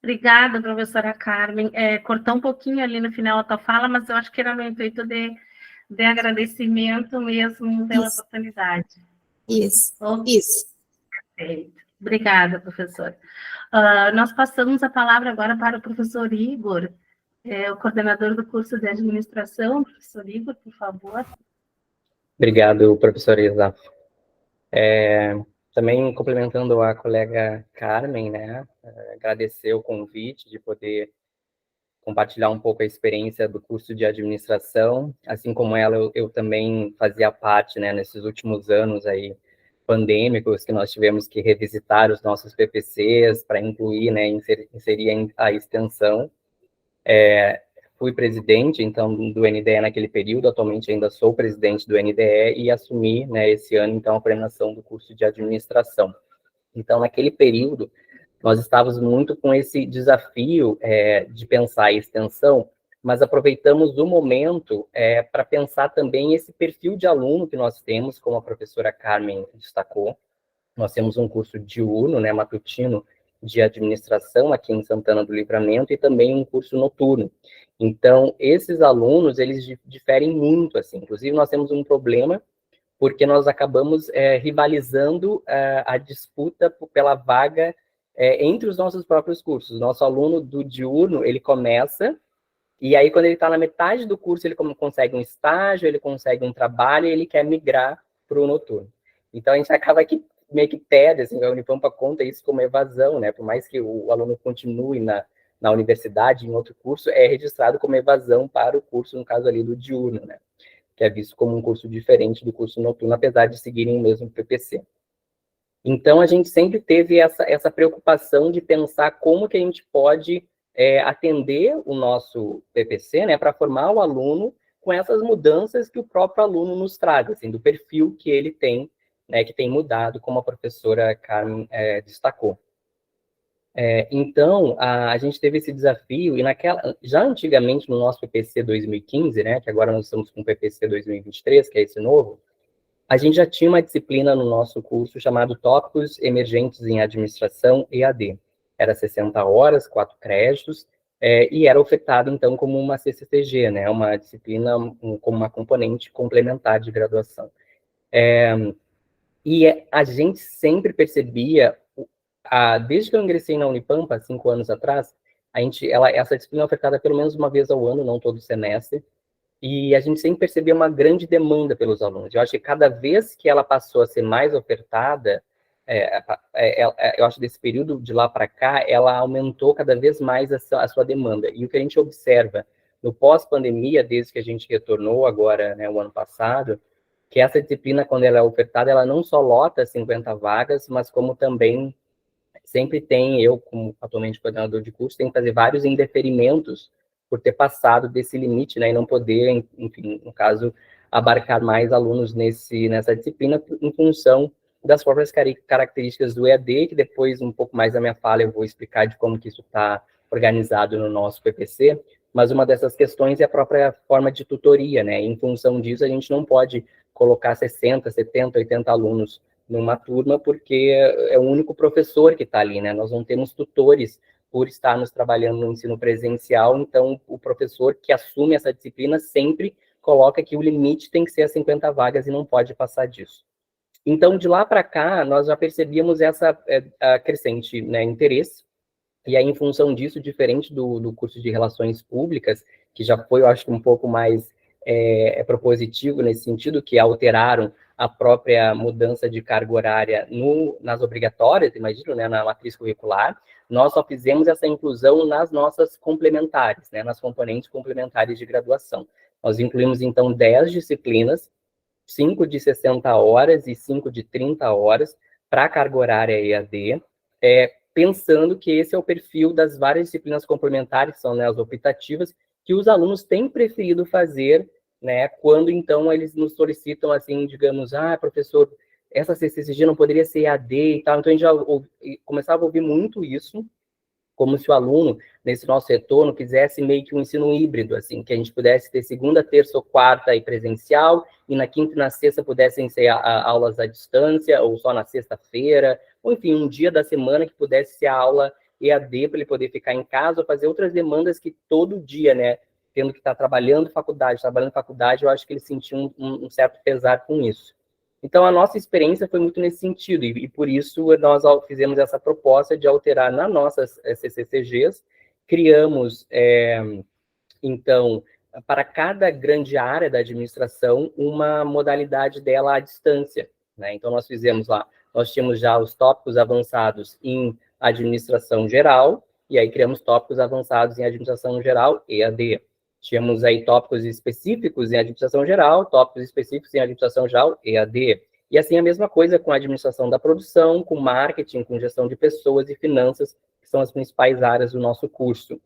Obrigada, professora Carmen. Cortou um pouquinho ali no final a tua fala, mas eu acho que era no intuito de agradecimento mesmo pela oportunidade. Isso. Perfeito. Obrigada, professora. Nós passamos a palavra agora para o professor Igor, o coordenador do curso de administração. Professor Igor, por favor. Obrigado, professor Isa. Também complementando a colega Carmen, né, agradecer o convite de poder compartilhar um pouco a experiência do curso de administração. Assim como ela, eu também fazia parte, né, nesses últimos anos aí pandêmicos, que nós tivemos que revisitar os nossos PPCs para incluir, né, inserir a extensão. Fui presidente, então, do NDE naquele período, atualmente ainda sou presidente do NDE e assumi, né, esse ano, então, a coordenação do curso de administração. Então, naquele período, nós estávamos muito com esse desafio de pensar a extensão, mas aproveitamos o momento para pensar também esse perfil de aluno que nós temos, como a professora Carmen destacou. Nós temos um curso diurno, né, matutino, de administração aqui em Santana do Livramento, e também um curso noturno. Então, esses alunos, eles diferem muito, assim. Inclusive, nós temos um problema, porque nós acabamos rivalizando a disputa pela vaga entre os nossos próprios cursos. Nosso aluno do diurno, ele começa, e aí quando ele está na metade do curso, ele consegue um estágio, ele consegue um trabalho, e ele quer migrar para o noturno. Então, a gente acaba aqui meio que perde, assim, a Unipampa conta isso como evasão, né? Por mais que o aluno continue na universidade, em outro curso, é registrado como evasão para o curso, no caso ali do diurno, né? Que é visto como um curso diferente do curso noturno, apesar de seguirem o mesmo PPC. Então, a gente sempre teve essa preocupação de pensar como que a gente pode atender o nosso PPC, né, para formar o aluno com essas mudanças que o próprio aluno nos traz, assim, do perfil que ele tem, né, que tem mudado, como a professora Carmen destacou. Então, a gente teve esse desafio, e já antigamente no nosso PPC 2015, né, que agora nós estamos com o PPC 2023, que é esse novo, a gente já tinha uma disciplina no nosso curso chamado Tópicos Emergentes em Administração EAD. Era 60 horas, 4 créditos, e era ofertado, então, como uma CCTG, né, uma disciplina como uma componente complementar de graduação. E a gente sempre percebia, desde que eu ingressei na Unipampa, 5 anos atrás, essa disciplina é ofertada pelo menos uma vez ao ano, não todo semestre, e a gente sempre percebia uma grande demanda pelos alunos. Eu acho que cada vez que ela passou a ser mais ofertada, eu acho que desse período de lá para cá, ela aumentou cada vez mais a sua demanda. E o que a gente observa no pós-pandemia, desde que a gente retornou agora, né, o ano passado, que essa disciplina, quando ela é ofertada, ela não só lota 50 vagas, mas como também sempre tem, eu, como atualmente coordenador de curso, tenho que fazer vários indeferimentos por ter passado desse limite, né, e não poder, enfim, no caso, abarcar mais alunos nessa disciplina em função das próprias características do EAD, que depois, um pouco mais da minha fala, eu vou explicar de como que isso está organizado no nosso PPC, mas uma dessas questões é a própria forma de tutoria, né? Em função disso, a gente não pode colocar 60, 70, 80 alunos numa turma, porque é o único professor que está ali, né? Nós não temos tutores por estarmos trabalhando no ensino presencial, então o professor que assume essa disciplina sempre coloca que o limite tem que ser as 50 vagas e não pode passar disso. Então, de lá para cá, nós já percebíamos essa crescente, né, interesse, e aí, em função disso, diferente do curso de Relações Públicas, que já foi, eu acho, um pouco mais propositivo nesse sentido, que alteraram a própria mudança de carga horária nas obrigatórias, imagino, né, na matriz curricular, nós só fizemos essa inclusão nas nossas complementares, né, nas componentes complementares de graduação. Nós incluímos, então, 10 disciplinas, 5 de 60 horas e 5 de 30 horas para a carga horária EAD, pensando que esse é o perfil das várias disciplinas complementares, que são, né, as optativas, que os alunos têm preferido fazer, né, quando, então, eles nos solicitam, assim, digamos, professor, essa CCCG não poderia ser EAD e tal, então a gente já começava a ouvir muito isso, como se o aluno, nesse nosso retorno, quisesse meio que um ensino híbrido, assim, que a gente pudesse ter segunda, terça ou quarta aí presencial, e na quinta e na sexta pudessem ser aulas à distância, ou só na sexta-feira, ou enfim, um dia da semana que pudesse ser a aula EAD, para ele poder ficar em casa, ou fazer outras demandas que todo dia, né, tendo que estar trabalhando faculdade, eu acho que ele sentia um certo pesar com isso. Então, a nossa experiência foi muito nesse sentido, e por isso nós fizemos essa proposta de alterar nas nossas CCCGs, criamos, então, para cada grande área da administração, uma modalidade dela à distância, né? Então, nós fizemos lá, nós tínhamos já os tópicos avançados em administração geral, e aí criamos tópicos avançados em administração geral, EAD. Tínhamos aí tópicos específicos em administração geral, tópicos específicos em administração geral, EAD. E assim a mesma coisa com a administração da produção, com marketing, com gestão de pessoas e finanças, que são as principais áreas do nosso curso.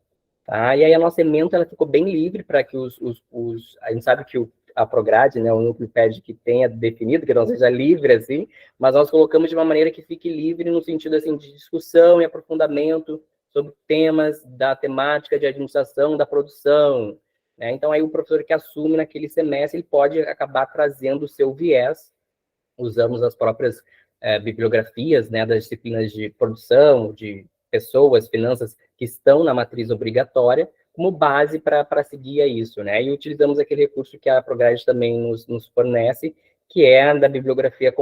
Tá? E aí a nossa ementa ela ficou bem livre para que a gente sabe que a Prograde, né, o núcleo pede que tenha definido, que não seja livre, assim, mas nós colocamos de uma maneira que fique livre no sentido, assim, de discussão e aprofundamento sobre temas da temática de administração da produção, né? Então, aí o professor que assume naquele semestre, ele pode acabar trazendo o seu viés, usamos as próprias bibliografias, né, das disciplinas de produção, de pessoas, finanças, que estão na matriz obrigatória, como base para seguir a isso, né? E utilizamos aquele recurso que a Prograde também nos fornece, que é a da bibliografia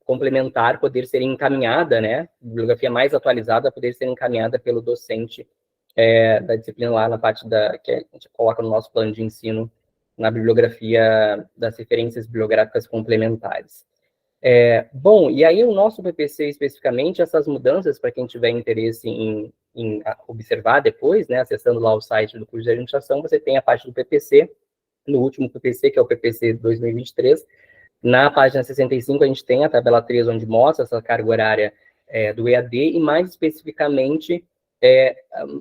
complementar poder ser encaminhada, né? Bibliografia mais atualizada poder ser encaminhada pelo docente da disciplina lá na parte que a gente coloca no nosso plano de ensino, na bibliografia das referências bibliográficas complementares. Bom, e aí o nosso PPC especificamente, essas mudanças, para quem tiver interesse em observar depois, né, acessando lá o site do curso de administração, você tem a parte do PPC, no último PPC, que é o PPC 2023, na página 65 a gente tem a tabela 3, onde mostra essa carga horária do EAD, e mais especificamente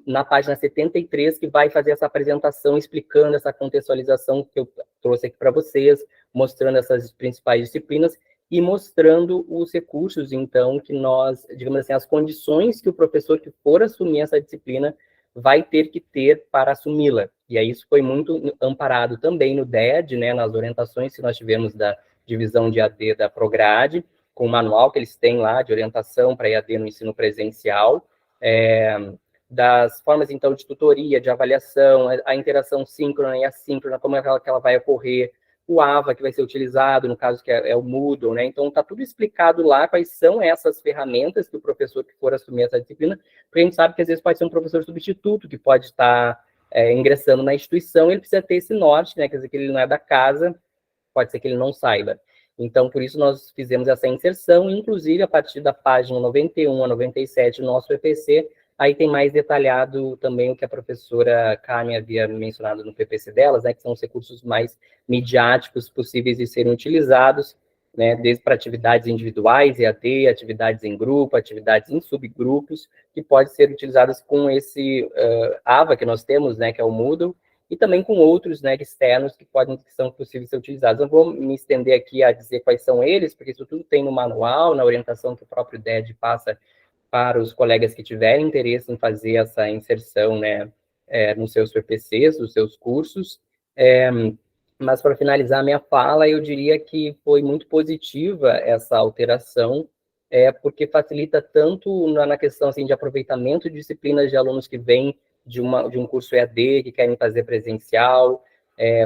na página 73, que vai fazer essa apresentação explicando essa contextualização que eu trouxe aqui para vocês, mostrando essas principais disciplinas e mostrando os recursos, então, que nós, digamos assim, as condições que o professor que for assumir essa disciplina vai ter que ter para assumi-la. E aí isso foi muito amparado também no DED, né, nas orientações que nós tivemos da divisão de AD da Prograde, com o manual que eles têm lá de orientação para EAD no ensino presencial, das formas, então, de tutoria, de avaliação, a interação síncrona e assíncrona, como é que ela vai ocorrer, o AVA que vai ser utilizado, no caso que é o Moodle, né? Então, está tudo explicado lá quais são essas ferramentas que o professor que for assumir essa disciplina, porque a gente sabe que às vezes pode ser um professor substituto que pode estar ingressando na instituição, ele precisa ter esse norte, né? Quer dizer, que ele não é da casa, pode ser que ele não saiba. Então, por isso, nós fizemos essa inserção, inclusive a partir da página 91 a 97 do nosso PPC, aí tem mais detalhado também o que a professora Carmen havia mencionado no PPC delas, né, que são os recursos mais midiáticos possíveis de serem utilizados, né, desde para atividades individuais, EAD, atividades em grupo, atividades em subgrupos, que podem ser utilizadas com esse AVA que nós temos, né, que é o Moodle, e também com outros, né, externos que são possíveis ser utilizados. Não vou me estender aqui a dizer quais são eles, porque isso tudo tem no manual, na orientação que o próprio DED passa para os colegas que tiverem interesse em fazer essa inserção, né, nos seus PPCs, nos seus cursos. Mas, para finalizar a minha fala, eu diria que foi muito positiva essa alteração, porque facilita tanto na questão assim, de aproveitamento de disciplinas de alunos que vêm de um curso EAD, que querem fazer presencial,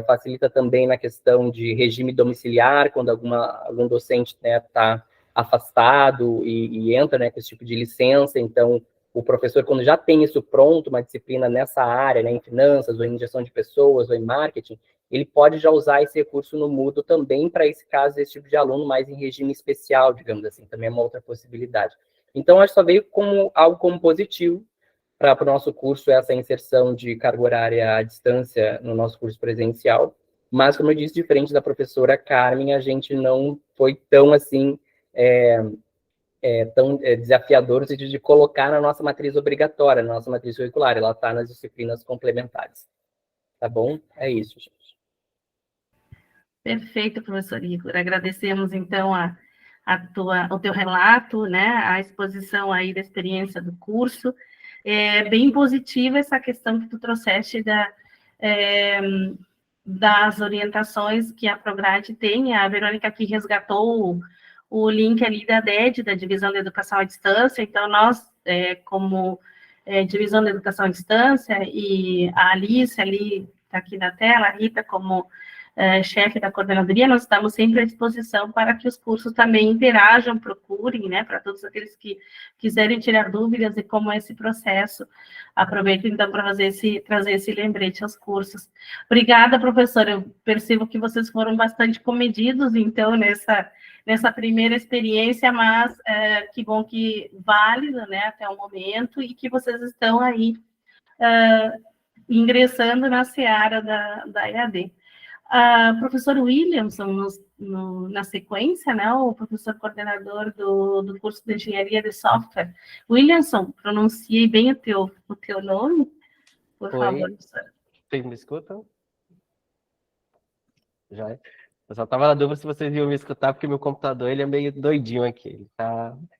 facilita também na questão de regime domiciliar, quando algum docente está afastado e entra, né, com esse tipo de licença. Então, o professor, quando já tem isso pronto, uma disciplina nessa área, né, em finanças, ou em gestão de pessoas, ou em marketing, ele pode já usar esse recurso no Moodle também para esse caso, esse tipo de aluno mais em regime especial, digamos assim, também é uma outra possibilidade. Então, acho que só veio como algo como positivo para o nosso curso, essa inserção de carga horária à distância no nosso curso presencial, mas, como eu disse, diferente da professora Carmen, a gente não foi tão assim, tão desafiador no sentido de colocar na nossa matriz obrigatória, na nossa matriz curricular, ela está nas disciplinas complementares. Tá bom? É isso, gente. Perfeito, professor Igor. Agradecemos, então, o teu relato, né, a exposição aí da experiência do curso. É bem positiva essa questão que tu trouxeste das orientações que a Prograde tem. A Verônica aqui resgatou o link ali da DED, da Divisão de Educação à Distância. Então, nós, como Divisão de Educação à Distância, e a Alice ali, está aqui na tela, a Rita como chefe da coordenadoria, nós estamos sempre à disposição para que os cursos também interajam, procurem, né, para todos aqueles que quiserem tirar dúvidas de como é esse processo. Aproveito, então, para trazer esse lembrete aos cursos. Obrigada, professora. Eu percebo que vocês foram bastante comedidos, então, nessa primeira experiência, mas que bom que válido, né, até o momento, e que vocês estão aí ingressando na seara da EAD. Professor Williamson, na sequência, né, o professor coordenador do curso de Engenharia de Software. Williamson, pronunciei bem o teu nome, por favor, professor. Vocês me escutam? Já é. Eu só estava na dúvida se vocês iam me escutar, porque meu computador ele é meio doidinho aqui.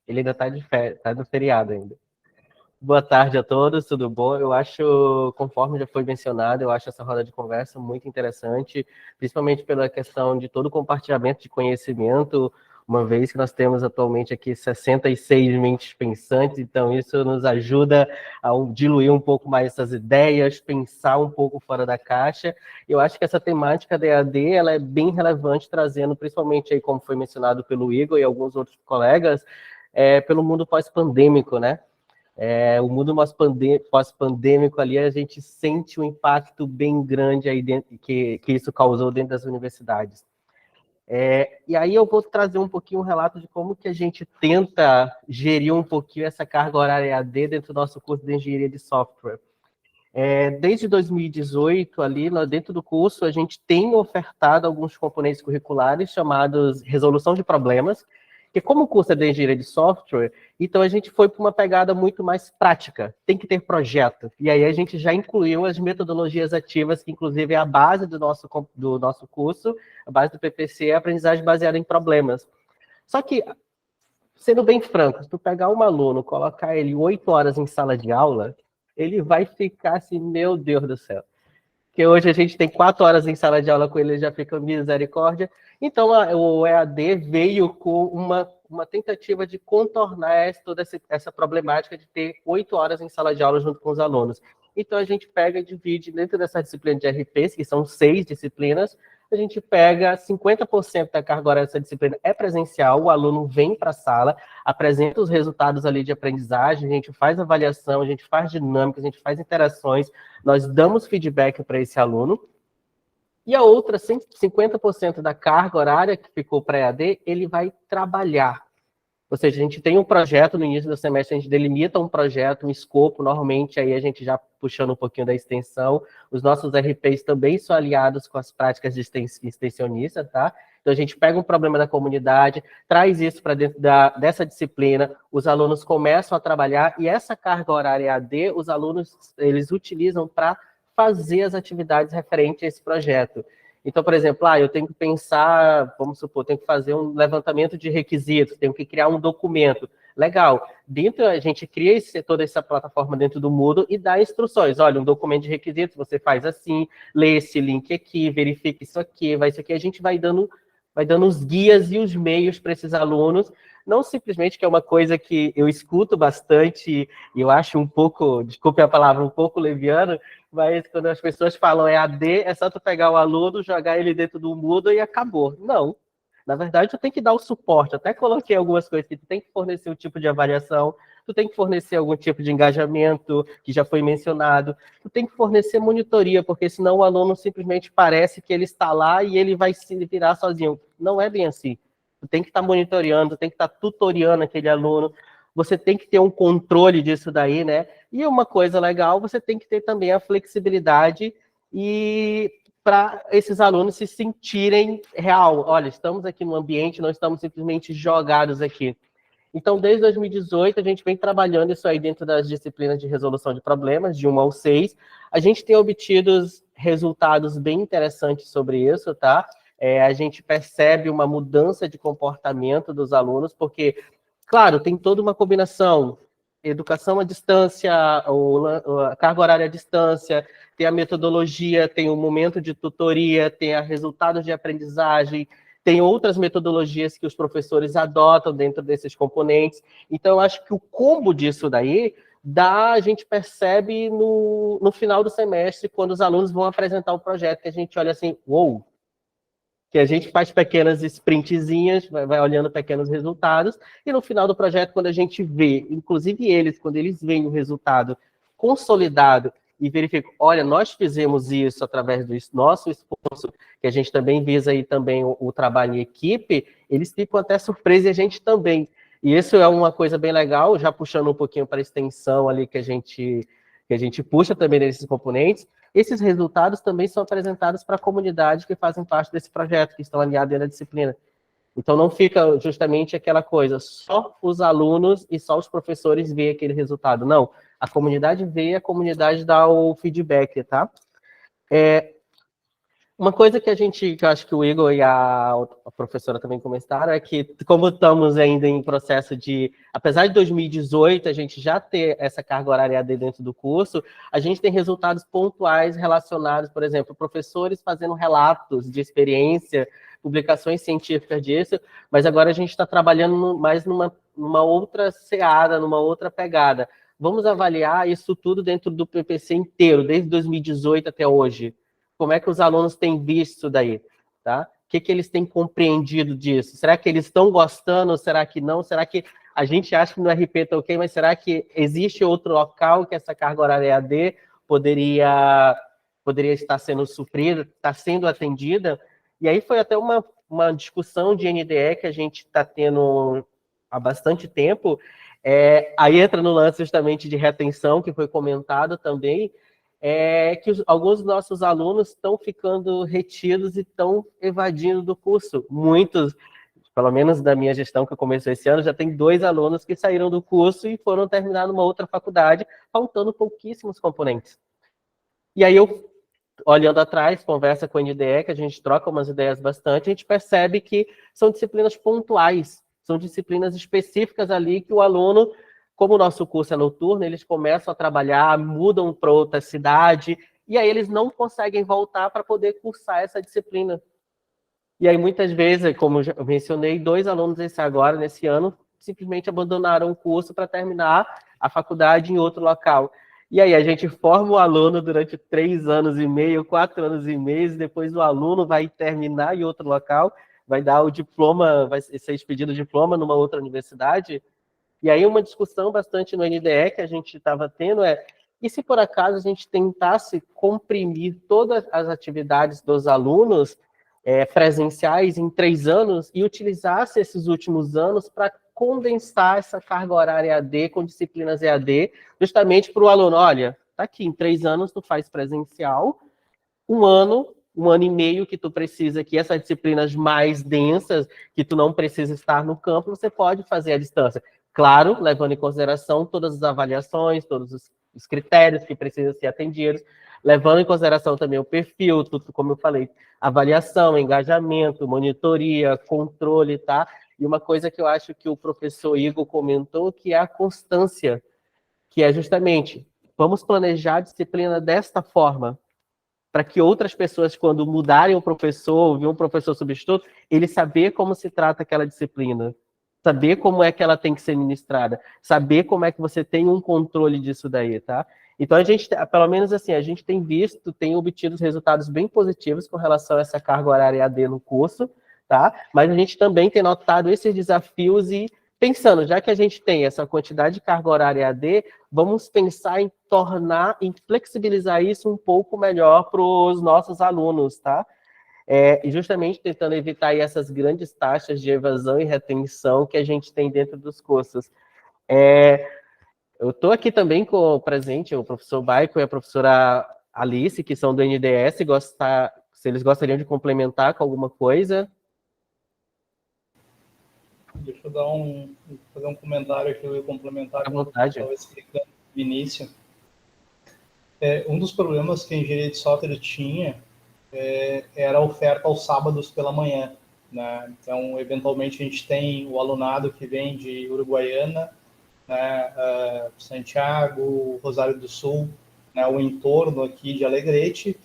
Ele ainda está de férias, está no feriado ainda. Boa tarde a todos, tudo bom? Eu acho, conforme já foi mencionado, eu acho essa roda de conversa muito interessante, principalmente pela questão de todo o compartilhamento de conhecimento, uma vez que nós temos atualmente aqui 66 mentes pensantes, então isso nos ajuda a diluir um pouco mais essas ideias, pensar um pouco fora da caixa. Eu acho que essa temática da EAD, ela é bem relevante, trazendo, principalmente aí, como foi mencionado pelo Igor e alguns outros colegas, pelo mundo pós-pandêmico, né? O mundo pós-pandêmico ali, a gente sente um impacto bem grande aí dentro, que isso causou dentro das universidades. E aí eu vou trazer um pouquinho um relato de como que a gente tenta gerir um pouquinho essa carga horária EAD dentro do nosso curso de Engenharia de Software. Desde 2018, ali dentro do curso, a gente tem ofertado alguns componentes curriculares chamados resolução de problemas, que como o curso é de Engenharia de Software, então a gente foi para uma pegada muito mais prática, tem que ter projeto. E aí a gente já incluiu as metodologias ativas, que inclusive é a base do nosso curso, a base do PPC é a aprendizagem baseada em problemas. Só que, sendo bem franco, se tu pegar um aluno, colocar ele 8 horas em sala de aula, ele vai ficar assim, meu Deus do céu. Porque hoje a gente tem 4 horas em sala de aula com ele, ele já fica misericórdia. Então, o EAD veio com uma tentativa de contornar toda essa problemática de ter 8 horas em sala de aula junto com os alunos. Então, a gente pega e divide dentro dessa disciplina de RPs, que são 6 disciplinas, a gente pega 50% da carga horária dessa disciplina é presencial, o aluno vem para a sala, apresenta os resultados ali de aprendizagem, a gente faz avaliação, a gente faz dinâmica, a gente faz interações, nós damos feedback para esse aluno, e a outra, 50% da carga horária que ficou para EAD, ele vai trabalhar. Ou seja, a gente tem um projeto no início do semestre, a gente delimita um projeto, um escopo, normalmente aí a gente já puxando um pouquinho da extensão. Os nossos RPs também são aliados com as práticas de extensionista, tá? Então a gente pega um problema da comunidade, traz isso para dentro dessa disciplina, os alunos começam a trabalhar, e essa carga horária EAD, os alunos, eles utilizam para fazer as atividades referentes a esse projeto. Então, por exemplo, eu tenho que pensar, vamos supor, tenho que fazer um levantamento de requisitos, tenho que criar um documento. Legal. Dentro, a gente cria toda essa plataforma dentro do Moodle e dá instruções. Olha, um documento de requisitos, você faz assim, lê esse link aqui, verifica isso aqui, vai isso aqui. A gente vai dando os guias e os meios para esses alunos, não simplesmente, que é uma coisa que eu escuto bastante, e eu acho um pouco, desculpe a palavra, um pouco leviano, mas quando as pessoas falam AD, é só tu pegar o aluno, jogar ele dentro do Moodle e acabou. Não. Na verdade, tu tem que dar o suporte. Até coloquei algumas coisas que tu tem que fornecer um tipo de avaliação, tu tem que fornecer algum tipo de engajamento, que já foi mencionado, tu tem que fornecer monitoria, porque senão o aluno simplesmente parece que ele está lá e ele vai se virar sozinho. Não é bem assim. Tu tem que estar monitoreando, tu tem que estar tutoriando aquele aluno, você tem que ter um controle disso daí, né? E uma coisa legal, você tem que ter também a flexibilidade e para esses alunos se sentirem real. Olha, estamos aqui no ambiente, não estamos simplesmente jogados aqui. Então, desde 2018, a gente vem trabalhando isso aí dentro das disciplinas de resolução de problemas, de 1 ao 6. A gente tem obtido resultados bem interessantes sobre isso, tá? A gente percebe uma mudança de comportamento dos alunos, porque, claro, tem toda uma combinação, educação à distância, a carga horária à distância, tem a metodologia, tem o momento de tutoria, tem resultados de aprendizagem, tem outras metodologias que os professores adotam dentro desses componentes. Então, eu acho que o combo disso daí, a gente percebe no final do semestre, quando os alunos vão apresentar o projeto, que a gente olha assim, uou! Que a gente faz pequenas sprintzinhas, vai olhando pequenos resultados, e no final do projeto, quando a gente vê, inclusive eles, quando eles veem o resultado consolidado e verificam, olha, nós fizemos isso através do nosso esforço, que a gente também visa aí também o trabalho em equipe, eles ficam até surpresos e a gente também. E isso é uma coisa bem legal, já puxando um pouquinho para a extensão ali que a gente puxa também nesses componentes. Esses resultados também são apresentados para a comunidade que fazem parte desse projeto, que estão alinhados dentro da disciplina. Então, não fica justamente aquela coisa, só os alunos e só os professores veem aquele resultado. Não, a comunidade vê e a comunidade dá o feedback, tá? Uma coisa que eu acho que o Igor e a professora também comentaram, é que, como estamos ainda em processo de, apesar de 2018 a gente já ter essa carga horária AD dentro do curso, a gente tem resultados pontuais relacionados, por exemplo, professores fazendo relatos de experiência, publicações científicas disso, mas agora a gente está trabalhando mais numa outra seara, numa outra pegada. Vamos avaliar isso tudo dentro do PPC inteiro, desde 2018 até hoje. Como é que os alunos têm visto isso daí, tá? O que eles têm compreendido disso? Será que eles estão gostando? Será que não? Será que a gente acha que no RP está ok, mas será que existe outro local que essa carga horária AD poderia estar sendo suprida, está sendo atendida? E aí foi até uma discussão de NDE que a gente está tendo há bastante tempo. Aí entra no lance justamente de retenção, que foi comentado também, que alguns dos nossos alunos estão ficando retidos e estão evadindo do curso. Muitos, pelo menos da minha gestão que eu comecei esse ano, já tem 2 alunos que saíram do curso e foram terminar numa outra faculdade, faltando pouquíssimos componentes. E aí eu, olhando atrás, conversa com a NDE, que a gente troca umas ideias bastante, a gente percebe que são disciplinas pontuais, são disciplinas específicas ali que o aluno, como o nosso curso é noturno, eles começam a trabalhar, mudam para outra cidade, e aí eles não conseguem voltar para poder cursar essa disciplina. E aí, muitas vezes, como eu mencionei, 2 alunos nesse ano, simplesmente abandonaram o curso para terminar a faculdade em outro local. E aí, a gente forma o aluno durante 3 anos e meio, 4 anos e meio, e depois o aluno vai terminar em outro local, vai dar o diploma, vai ser expedido o diploma numa outra universidade. E aí uma discussão bastante no NDE que a gente estava tendo e se por acaso a gente tentasse comprimir todas as atividades dos alunos presenciais em 3 anos e utilizasse esses últimos anos para condensar essa carga horária EAD com disciplinas EAD, justamente para o aluno, olha, tá aqui, em 3 anos tu faz presencial, 1 ano e meio que tu precisa, que essas disciplinas mais densas, que tu não precisa estar no campo, você pode fazer à distância. Claro, levando em consideração todas as avaliações, todos os critérios que precisam ser atendidos, levando em consideração também o perfil, tudo, como eu falei, avaliação, engajamento, monitoria, controle, tá? E uma coisa que eu acho que o professor Igor comentou, que é a constância, que é justamente, vamos planejar a disciplina desta forma, para que outras pessoas, quando mudarem o professor, ouvir um professor substituto, ele saber como se trata aquela disciplina, saber como é que ela tem que ser ministrada, saber como é que você tem um controle disso daí, tá? Então, a gente, pelo menos assim, a gente tem visto, tem obtido resultados bem positivos com relação a essa carga horária EAD no curso, tá? Mas a gente também tem notado esses desafios e pensando, já que a gente tem essa quantidade de carga horária EAD, vamos pensar em tornar, em flexibilizar isso um pouco melhor para os nossos alunos, tá? E justamente tentando evitar aí essas grandes taxas de evasão e retenção que a gente tem dentro dos cursos. Eu estou aqui também com o presente, o professor Baico e a professora Alice, que são do NDS, se eles gostariam de complementar com alguma coisa. Deixa eu fazer um comentário aqui, eu ia complementar com o que eu estava explicando no início. Um dos problemas que a engenharia de software tinha era a oferta aos sábados pela manhã, né? Então, eventualmente, a gente tem o alunado que vem de Uruguaiana, né, Santiago, Rosário do Sul, né, o entorno aqui de Alegrete,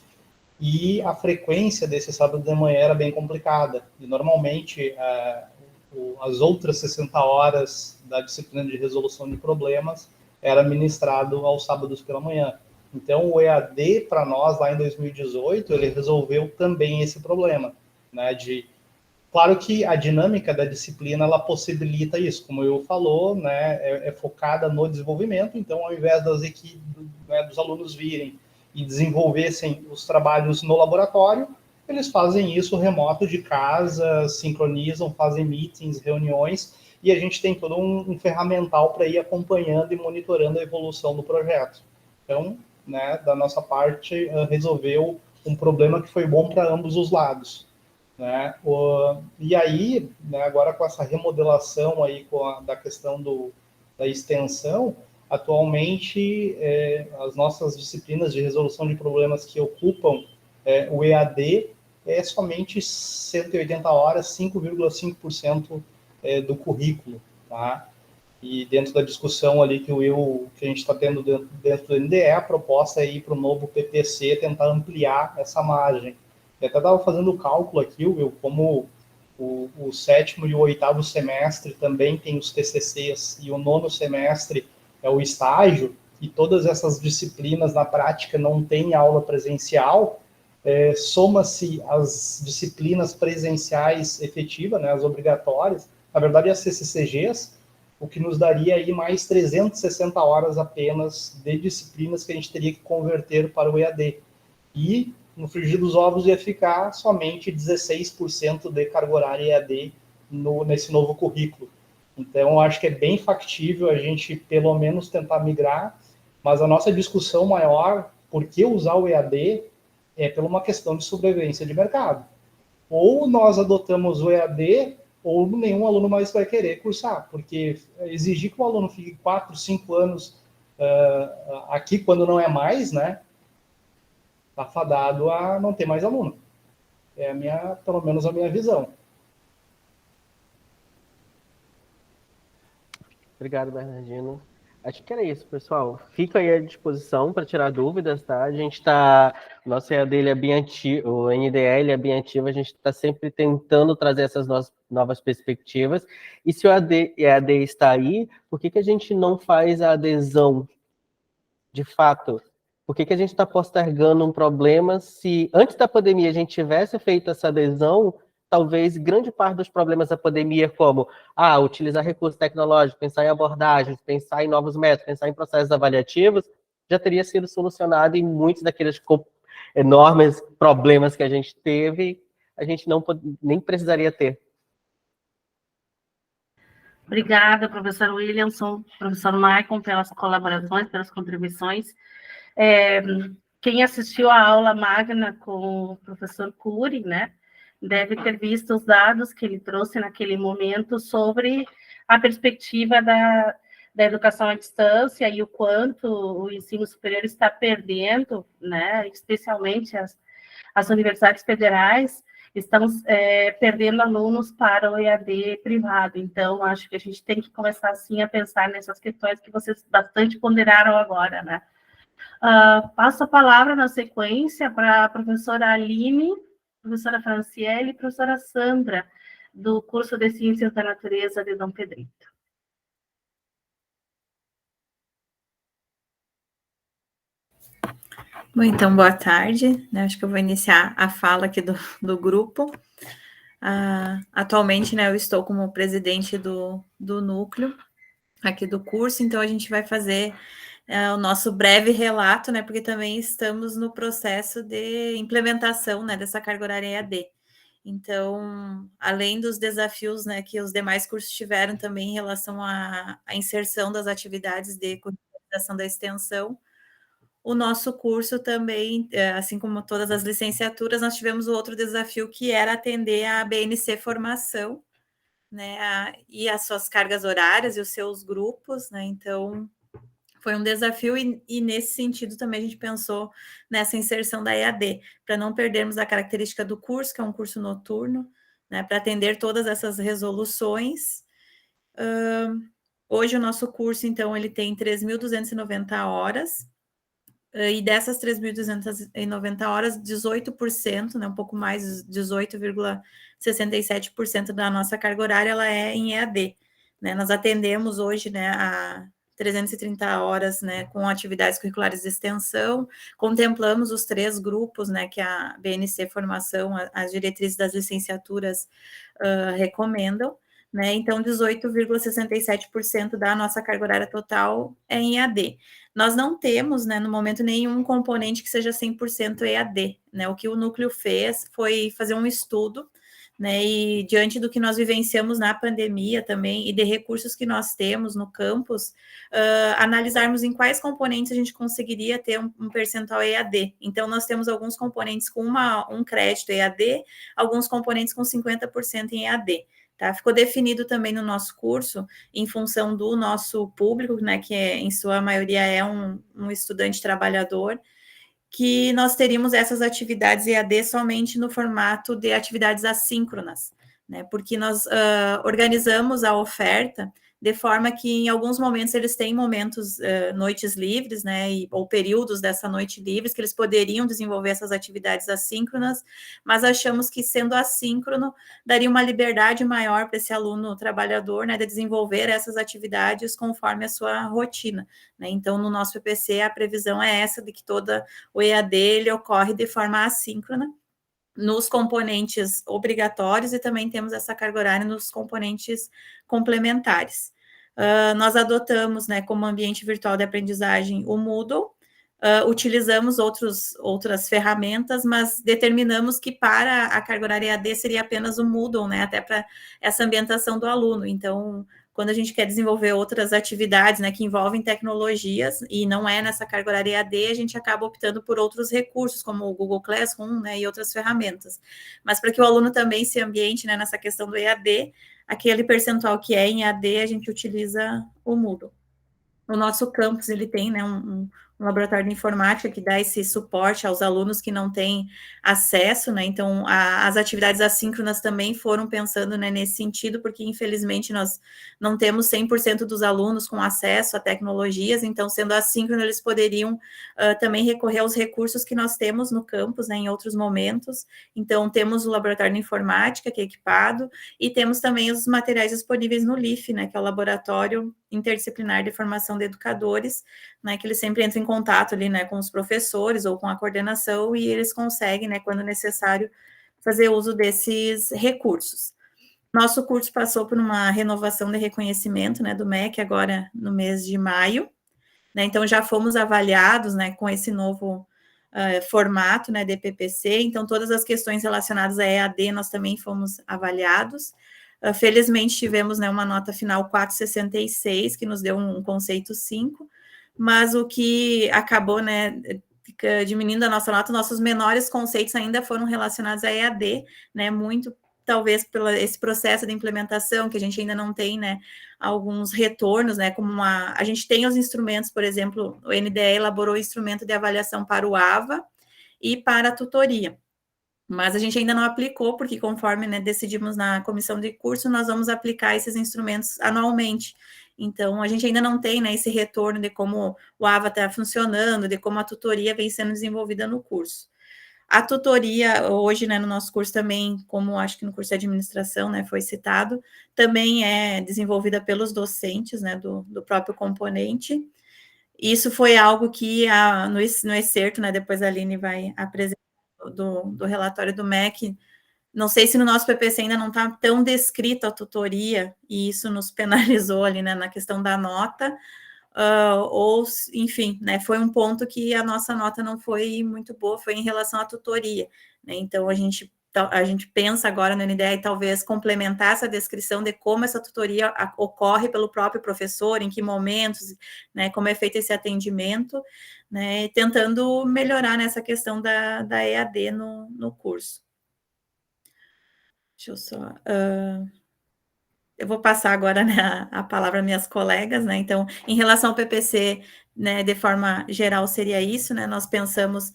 e a frequência desse sábado de manhã era bem complicada. E, normalmente, as outras 60 horas da disciplina de resolução de problemas era ministrado aos sábados pela manhã. Então, o EAD, para nós, lá em 2018, ele resolveu também esse problema, né, claro que a dinâmica da disciplina, ela possibilita isso, como eu falou, né, é focada no desenvolvimento, então, ao invés das equipes, né, dos alunos virem e desenvolvessem os trabalhos no laboratório, eles fazem isso remoto de casa, sincronizam, fazem meetings, reuniões, e a gente tem todo um ferramental para ir acompanhando e monitorando a evolução do projeto. Então, né, da nossa parte, resolveu um problema que foi bom para ambos os lados, né? E aí, né, agora com essa remodelação aí da questão da extensão, atualmente as nossas disciplinas de resolução de problemas que ocupam o EAD é somente 180 horas, 5,5% do currículo, tá? E dentro da discussão ali que a gente está tendo dentro do NDE, a proposta é ir para o novo PPC, tentar ampliar essa margem. Eu até estava fazendo o cálculo aqui, Will, como o 7º e o 8º semestre também tem os TCCs, e o 9º semestre é o estágio, e todas essas disciplinas na prática não têm aula presencial, soma-se as disciplinas presenciais efetivas, né, as obrigatórias, na verdade as CCCGs, o que nos daria aí mais 360 horas apenas de disciplinas que a gente teria que converter para o EAD. E no frigir dos ovos ia ficar somente 16% de carga horária EAD nesse novo currículo. Então, eu acho que é bem factível a gente, pelo menos, tentar migrar, mas a nossa discussão maior, por que usar o EAD, é por uma questão de sobrevivência de mercado. Ou nós adotamos o EAD, ou nenhum aluno mais vai querer cursar, porque exigir que o aluno fique 4, 5 anos aqui, quando não é mais, né, está fadado a não ter mais aluno. Pelo menos a minha visão. Obrigado, Bernardino. Acho que era isso, pessoal. Fica aí à disposição para tirar dúvidas, tá? A gente está... Nosso EAD ele é bem ativo, o NDE é bem ativo, a gente está sempre tentando trazer essas novas perspectivas. E se o EAD está aí, por que a gente não faz a adesão de fato? Por que a gente está postergando um problema se antes da pandemia a gente tivesse feito essa adesão? Talvez grande parte dos problemas da pandemia, como utilizar recursos tecnológicos, pensar em abordagens, pensar em novos métodos, pensar em processos avaliativos, já teria sido solucionado e muitos daqueles enormes problemas que a gente teve, a gente nem precisaria ter. Obrigada, professor Williamson, professor Maicon, pelas colaborações, pelas contribuições. Quem assistiu à aula magna com o professor Cury, né, deve ter visto os dados que ele trouxe naquele momento sobre a perspectiva da educação à distância e o quanto o ensino superior está perdendo, né, especialmente as universidades federais, estão perdendo alunos para o EAD privado. Então, acho que a gente tem que começar, sim, a pensar nessas questões que vocês bastante ponderaram agora, né? Passo a palavra na sequência para a professora Aline, professora Franciele e professora Sandra, do curso de Ciências da Natureza de Dom Pedrito. Bom, então, boa tarde, né? Acho que eu vou iniciar a fala aqui do grupo. Atualmente, né, eu estou como presidente do núcleo aqui do curso, então a gente vai fazer o nosso breve relato, né, porque também estamos no processo de implementação, né, dessa carga horária EAD. Então, além dos desafios, né, que os demais cursos tiveram também em relação à inserção das atividades de curriculação da extensão, o nosso curso também, assim como todas as licenciaturas, nós tivemos outro desafio que era atender a BNC Formação, né, e as suas cargas horárias e os seus grupos, né, então foi um desafio e nesse sentido também a gente pensou nessa inserção da EAD, para não perdermos a característica do curso, que é um curso noturno, né, para atender todas essas resoluções. Hoje o nosso curso, então, ele tem 3.290 horas, e dessas 3.290 horas, 18%, né, um pouco mais, 18,67% da nossa carga horária, ela é em EAD, né, nós atendemos hoje, né, a 330 horas, né, com atividades curriculares de extensão, contemplamos os 3 grupos, né, que a BNC Formação, as diretrizes das licenciaturas recomendam, né, então 18,67% da nossa carga horária total é em EAD. Nós não temos, né, no momento, nenhum componente que seja 100% EAD, né, o que o núcleo fez foi fazer um estudo, né, e diante do que nós vivenciamos na pandemia também, e de recursos que nós temos no campus, analisarmos em quais componentes a gente conseguiria ter um percentual EAD. Então, nós temos alguns componentes com um crédito EAD, alguns componentes com 50% em EAD. Tá? Ficou definido também no nosso curso, em função do nosso público, né, que em sua maioria é um estudante trabalhador, que nós teríamos essas atividades EAD somente no formato de atividades assíncronas, né, porque nós organizamos a oferta de forma que em alguns momentos eles têm momentos, noites livres, né, ou períodos dessa noite livres, que eles poderiam desenvolver essas atividades assíncronas, mas achamos que sendo assíncrono, daria uma liberdade maior para esse aluno trabalhador, né, de desenvolver essas atividades conforme a sua rotina, né, então no nosso PPC a previsão é essa, de que todo o EAD ele ocorre de forma assíncrona, nos componentes obrigatórios, e também temos essa carga horária nos componentes complementares. Nós adotamos, né, como ambiente virtual de aprendizagem o Moodle, utilizamos outras ferramentas, mas determinamos que para a carga horária EAD seria apenas o Moodle, né, até para essa ambientação do aluno. Então, quando a gente quer desenvolver outras atividades, né, que envolvem tecnologias, e não é nessa carga horária EAD, a gente acaba optando por outros recursos, como o Google Classroom, né, e outras ferramentas. Mas para que o aluno também se ambiente, né, nessa questão do EAD, aquele percentual que é em EAD, a gente utiliza o Moodle. O nosso campus, ele tem, né, um laboratório de informática que dá esse suporte aos alunos que não têm acesso, né, então as atividades assíncronas também foram pensando, né, nesse sentido, porque infelizmente nós não temos 100% dos alunos com acesso a tecnologias, então sendo assíncrono eles poderiam também recorrer aos recursos que nós temos no campus, né, em outros momentos. Então temos o laboratório de informática que é equipado, e temos também os materiais disponíveis no LIF, né, que é o Laboratório Interdisciplinar de Formação de Educadores, né, que eles sempre entram em contato ali, né, com os professores ou com a coordenação, e eles conseguem, né, quando necessário, fazer uso desses recursos. Nosso curso passou por uma renovação de reconhecimento, né, do MEC, agora no mês de maio, né, então já fomos avaliados, né, com esse novo formato, né, de PPC, então todas as questões relacionadas a EAD nós também fomos avaliados. Felizmente tivemos, né, uma nota final 4,66, que nos deu um conceito 5, mas o que acabou, né, diminuindo a nossa nota, nossos menores conceitos ainda foram relacionados a EAD, né, muito talvez pelo esse processo de implementação, que a gente ainda não tem, né, alguns retornos, né, como a gente tem os instrumentos, por exemplo, o NDE elaborou o instrumento de avaliação para o AVA e para a tutoria, mas a gente ainda não aplicou, porque conforme, né, decidimos na comissão de curso, nós vamos aplicar esses instrumentos anualmente. Então, a gente ainda não tem, né, esse retorno de como o AVA está funcionando, de como a tutoria vem sendo desenvolvida no curso. A tutoria, hoje, né, no nosso curso também, como acho que no curso de administração, né, foi citado, também é desenvolvida pelos docentes, né, do próprio componente. Isso foi algo que no excerto, né, depois a Aline vai apresentar do relatório do MEC, não sei se no nosso PPC ainda não está tão descrito a tutoria, e isso nos penalizou ali, né, na questão da nota, ou, enfim, né, foi um ponto que a nossa nota não foi muito boa, foi em relação à tutoria, né, então a gente pensa agora no NDE talvez complementar essa descrição de como essa tutoria ocorre pelo próprio professor, em que momentos, né, como é feito esse atendimento, né, tentando melhorar nessa questão da EAD no curso. Deixa eu só... eu vou passar agora, né, a palavra às minhas colegas, né, então, em relação ao PPC, né, de forma geral seria isso, né, nós pensamos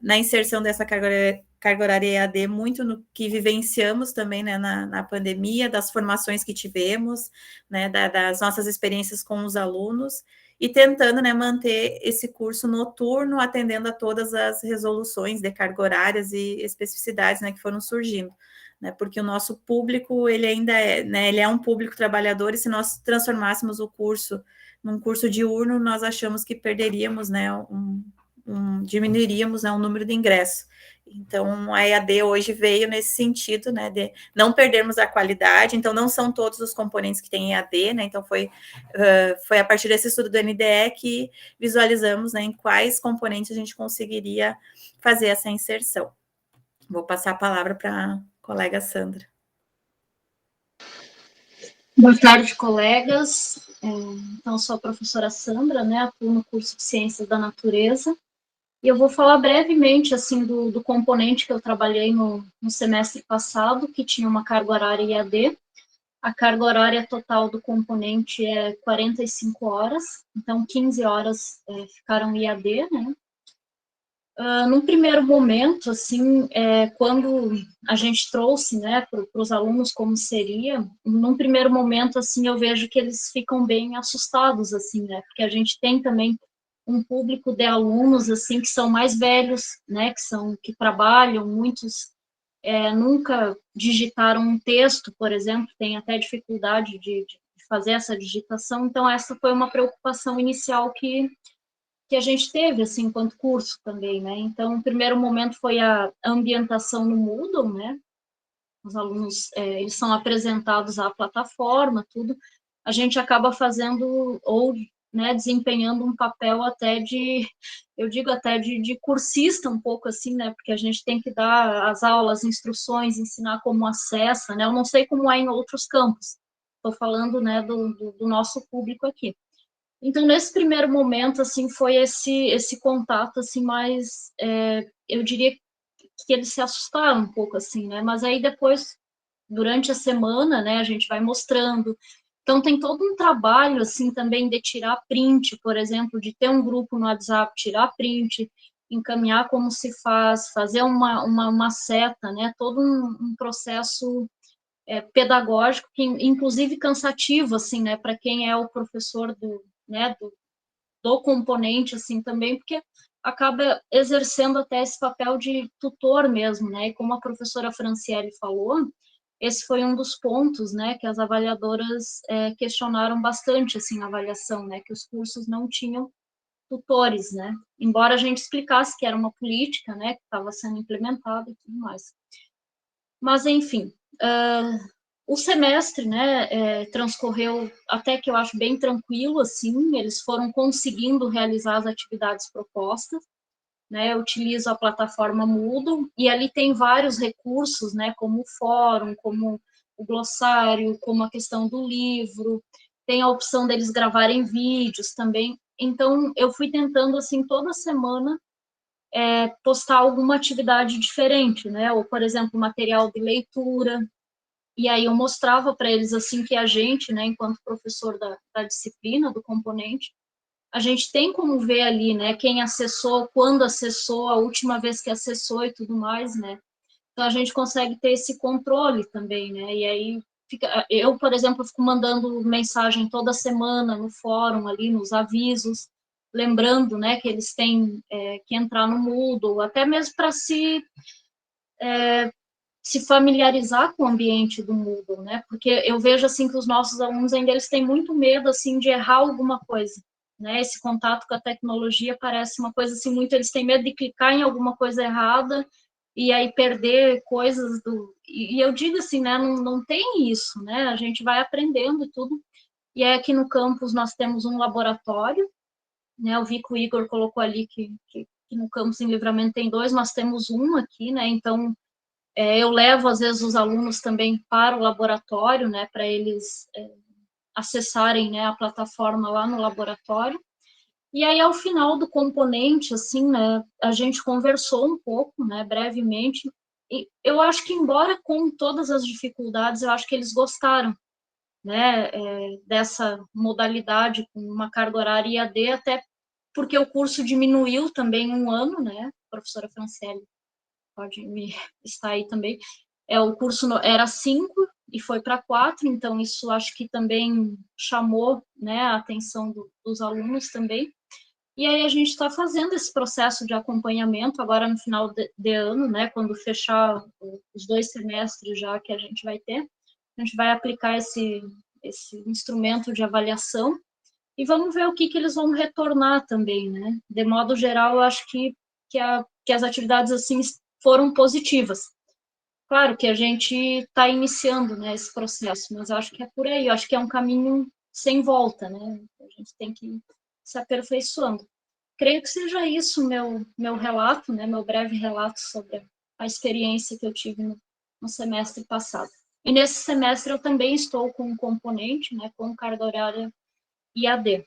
na inserção dessa carga horária EAD muito no que vivenciamos também, né, na pandemia, das formações que tivemos, né, das nossas experiências com os alunos, e tentando, né, manter esse curso noturno, atendendo a todas as resoluções de carga horárias e especificidades, né, que foram surgindo. Né, porque o nosso público, ele ainda é, né, ele é um público trabalhador, e se nós transformássemos o curso num curso diurno, nós achamos que perderíamos, né, diminuiríamos, né, o número de ingressos. Então, a EAD hoje veio nesse sentido, né, de não perdermos a qualidade, então não são todos os componentes que têm EAD, né, então foi a partir desse estudo do NDE que visualizamos, né, em quais componentes a gente conseguiria fazer essa inserção. Vou passar a palavra para colega Sandra. Boa tarde, colegas. Então, sou a professora Sandra, né, atuo no curso de Ciências da Natureza, e eu vou falar brevemente, assim, do componente que eu trabalhei no semestre passado, que tinha uma carga horária EAD. A carga horária total do componente é 45 horas, então 15 horas ficaram EAD, né. Num primeiro momento, assim, quando a gente trouxe, né, para os alunos como seria, num primeiro momento, assim, eu vejo que eles ficam bem assustados, assim, né, porque a gente tem também um público de alunos, assim, que são mais velhos, né, que trabalham, muitos nunca digitaram um texto, por exemplo, tem até dificuldade de fazer essa digitação, então essa foi uma preocupação inicial que a gente teve, assim, enquanto curso também, né, então o primeiro momento foi a ambientação no Moodle, né, os alunos, eles são apresentados à plataforma, tudo, a gente acaba fazendo, ou, né, desempenhando um papel até eu digo até de cursista um pouco, assim, né, porque a gente tem que dar as aulas, instruções, ensinar como acessa, né, eu não sei como é em outros campos, estou falando, né, do nosso público aqui. Então, nesse primeiro momento, assim, foi esse contato, assim, mais, eu diria que eles se assustaram um pouco, assim, né, mas aí depois, durante a semana, né, a gente vai mostrando, então tem todo um trabalho, assim, também de tirar print, por exemplo, de ter um grupo no WhatsApp, tirar print, encaminhar como se faz, fazer uma seta, né, todo um processo pedagógico, que inclusive cansativo, assim, né, para quem é o professor do componente, assim, também, porque acaba exercendo até esse papel de tutor mesmo, né, e como a professora Franciele falou, esse foi um dos pontos, né, que as avaliadoras questionaram bastante, assim, na avaliação, né, que os cursos não tinham tutores, né, embora a gente explicasse que era uma política, né, que estava sendo implementada e tudo mais. Mas, enfim, o semestre, né, transcorreu até que eu acho bem tranquilo, assim, eles foram conseguindo realizar as atividades propostas, né, eu utilizo a plataforma Moodle, e ali tem vários recursos, né, como o fórum, como o glossário, como a questão do livro, tem a opção deles gravarem vídeos também, então eu fui tentando, assim, toda semana postar alguma atividade diferente, né? Ou, por exemplo, material de leitura. E aí eu mostrava para eles, assim, que a gente, né, enquanto professor da disciplina, do componente, a gente tem como ver ali, né, quem acessou, quando acessou, a última vez que acessou e tudo mais, né? Então a gente consegue ter esse controle também, né? E aí eu, por exemplo, fico mandando mensagem toda semana no fórum ali, nos avisos, lembrando, né, que eles têm que entrar no Moodle, até mesmo para se familiarizar com o ambiente do Moodle, né? Porque eu vejo assim que os nossos alunos ainda eles têm muito medo assim de errar alguma coisa, né? Esse contato com a tecnologia parece uma coisa assim muito, eles têm medo de clicar em alguma coisa errada e aí perder coisas e eu digo assim, né? Não tem isso, né? A gente vai aprendendo e tudo. E aí aqui no campus nós temos um laboratório, né? Eu vi que o Igor colocou ali que no campus em Livramento tem 2, nós temos um aqui, né? Então eu levo, às vezes, os alunos também para o laboratório, né, para eles acessarem, né, a plataforma lá no laboratório. E aí, ao final do componente, assim, né, a gente conversou um pouco, né, brevemente, e eu acho que, embora com todas as dificuldades, eu acho que eles gostaram, né, dessa modalidade com uma carga horária IAD, até porque o curso diminuiu também um ano, né, professora Franciele pode me estar aí também, o curso era 5 e foi para 4, então isso acho que também chamou, né, a atenção dos alunos também. E aí a gente está fazendo esse processo de acompanhamento agora no final de ano, né, quando fechar os 2 semestres já que a gente vai ter, a gente vai aplicar esse instrumento de avaliação e vamos ver o que eles vão retornar também, né? De modo geral, eu acho que as atividades assim foram positivas. Claro que a gente está iniciando, né, esse processo, mas eu acho que é por aí, eu acho que é um caminho sem volta, né? A gente tem que ir se aperfeiçoando. Creio que seja isso meu relato, né, meu breve relato sobre a experiência que eu tive no semestre passado. E nesse semestre eu também estou com um componente, né, com carga horária IAD.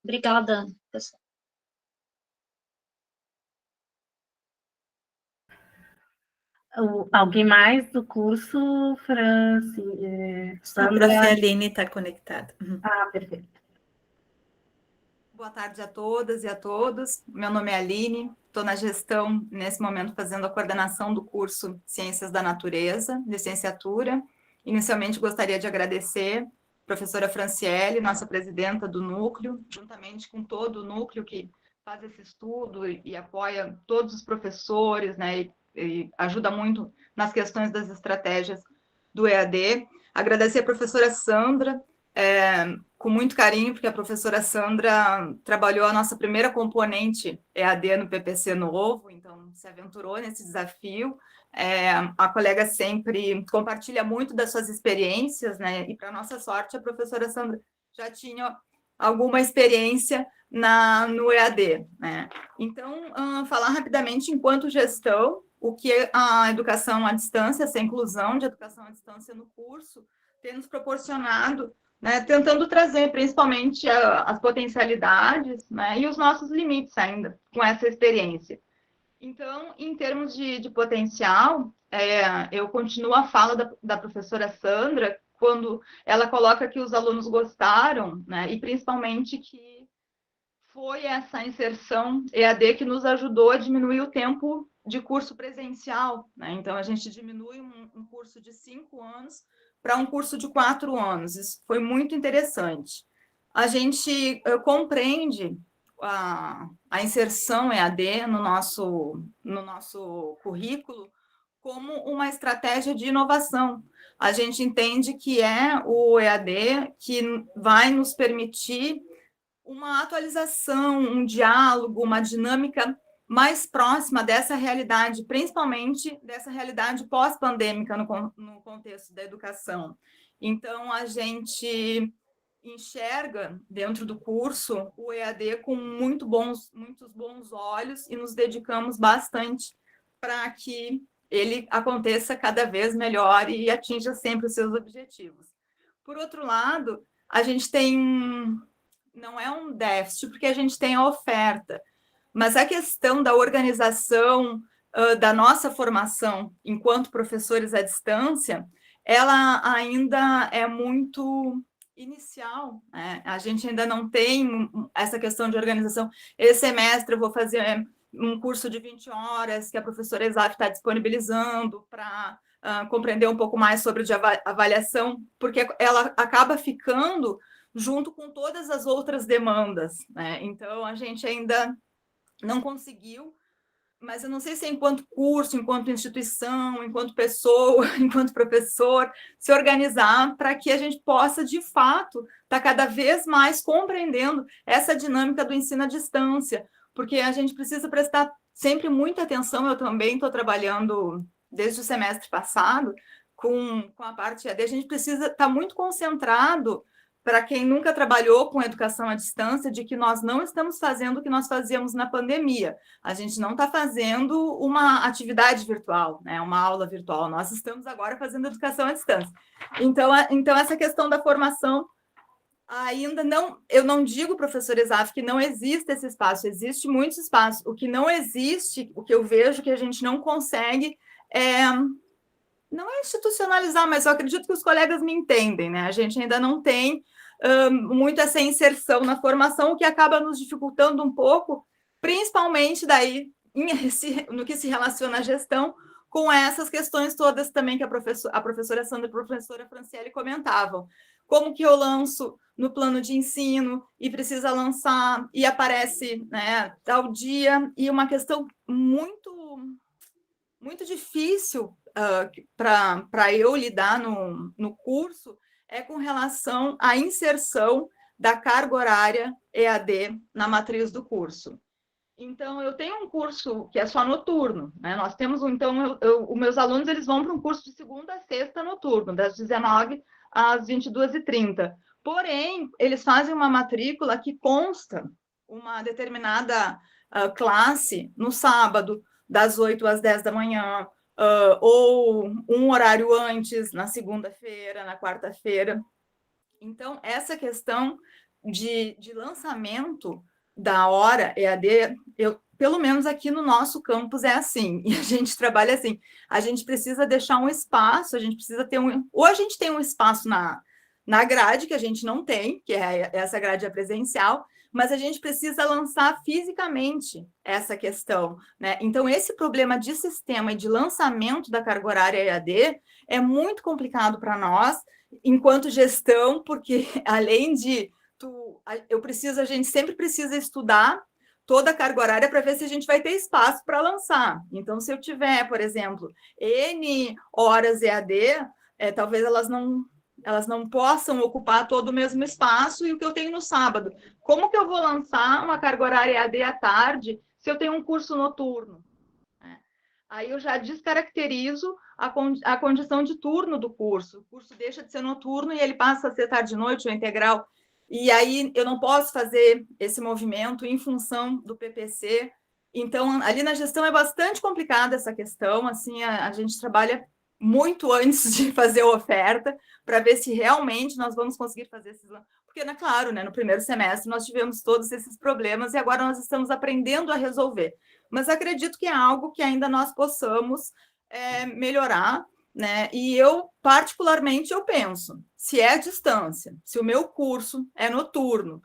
Obrigada, pessoal. Alguém mais do curso, Sandra? A prof. Aline está conectada. Ah, perfeito. Boa tarde a todas e a todos. Meu nome é Aline, estou na gestão, nesse momento, fazendo a coordenação do curso Ciências da Natureza, licenciatura. Inicialmente, gostaria de agradecer a professora Franciele, nossa presidenta do núcleo, juntamente com todo o núcleo que faz esse estudo e apoia todos os professores, né, e ajuda muito nas questões das estratégias do EAD. Agradecer a professora Sandra, com muito carinho, porque a professora Sandra trabalhou a nossa primeira componente EAD no PPC novo, então se aventurou nesse desafio. A colega sempre compartilha muito das suas experiências, né? E, para nossa sorte, a professora Sandra já tinha alguma experiência no EAD, né? Então, falar rapidamente, enquanto gestão, o que a educação à distância, essa inclusão de educação à distância no curso, tem nos proporcionado, né, tentando trazer principalmente as potencialidades, né, e os nossos limites ainda com essa experiência. Então, em termos de potencial, eu continuo a fala da professora Sandra, quando ela coloca que os alunos gostaram, né, e principalmente que foi essa inserção EAD que nos ajudou a diminuir o tempo de curso presencial, né? Então, a gente diminui um curso de 5 anos para um curso de 4 anos. Isso foi muito interessante. A gente compreende a inserção EAD no nosso currículo como uma estratégia de inovação. A gente entende que é o EAD que vai nos permitir uma atualização, um diálogo, uma dinâmica mais próxima dessa realidade, principalmente dessa realidade pós-pandêmica no contexto da educação. Então, a gente enxerga dentro do curso o EAD com muitos bons olhos e nos dedicamos bastante para que ele aconteça cada vez melhor e atinja sempre os seus objetivos. Por outro lado, a gente tem não é um déficit, porque a gente tem a oferta, mas a questão da organização da nossa formação enquanto professores à distância, ela ainda é muito inicial, né? A gente ainda não tem essa questão de organização. Esse semestre eu vou fazer um curso de 20 horas que a professora Exaf está disponibilizando para compreender um pouco mais sobre avaliação, porque ela acaba ficando junto com todas as outras demandas, né? Então, a gente ainda não conseguiu, mas eu não sei se é enquanto curso, enquanto instituição, enquanto pessoa, enquanto professor, se organizar para que a gente possa, de fato, estar cada vez mais compreendendo essa dinâmica do ensino à distância, porque a gente precisa prestar sempre muita atenção. Eu também estou trabalhando desde o semestre passado com a parte EAD, a gente precisa estar muito concentrado, para quem nunca trabalhou com educação à distância, de que nós não estamos fazendo o que nós fazíamos na pandemia. A gente não está fazendo uma atividade virtual, né, uma aula virtual. Nós estamos agora fazendo educação à distância. Então essa questão da formação ainda não... Eu não digo, professor Exaf, que não existe esse espaço. Existe muito espaço. O que não existe, o que eu vejo que a gente não consegue não é institucionalizar, mas eu acredito que os colegas me entendem, né? A gente ainda não tem muito essa inserção na formação, o que acaba nos dificultando um pouco, principalmente daí no que se relaciona à gestão, com essas questões todas também que a professora Sandra e a professora Franciele comentavam. Como que eu lanço no plano de ensino e precisa lançar e aparece, né, tal dia, e uma questão muito difícil para eu lidar no curso é com relação à inserção da carga horária EAD na matriz do curso. Então, eu tenho um curso que é só noturno, né? Nós temos, então, os meus alunos eles vão para um curso de segunda a sexta noturno, das 19 às 22h30. Porém, eles fazem uma matrícula que consta uma determinada classe no sábado, das 8 às 10 da manhã, ou um horário antes, na segunda-feira, na quarta-feira. Então, essa questão de lançamento da hora EAD, pelo menos aqui no nosso campus é assim, e a gente trabalha assim. A gente precisa deixar um espaço, a gente precisa ter ou a gente tem um espaço na grade, que a gente não tem, que é essa grade presencial, mas a gente precisa lançar fisicamente essa questão, né? Então, esse problema de sistema e de lançamento da carga horária EAD é muito complicado para nós, enquanto gestão, porque além de a gente sempre precisa estudar toda a carga horária para ver se a gente vai ter espaço para lançar. Então, se eu tiver, por exemplo, N horas EAD, talvez elas não possam ocupar todo o mesmo espaço e o que eu tenho no sábado. Como que eu vou lançar uma carga horária EAD à tarde se eu tenho um curso noturno? Aí eu já descaracterizo a condição de turno do curso. O curso deixa de ser noturno e ele passa a ser tarde e noite ou integral. E aí eu não posso fazer esse movimento em função do PPC. Então, ali na gestão é bastante complicada essa questão. Assim, a gente trabalha muito antes de fazer a oferta, para ver se realmente nós vamos conseguir fazer esses... Porque, claro, né, no primeiro semestre nós tivemos todos esses problemas e agora nós estamos aprendendo a resolver. Mas acredito que é algo que ainda nós possamos melhorar, né? E eu, particularmente, eu penso, se é à distância, se o meu curso é noturno,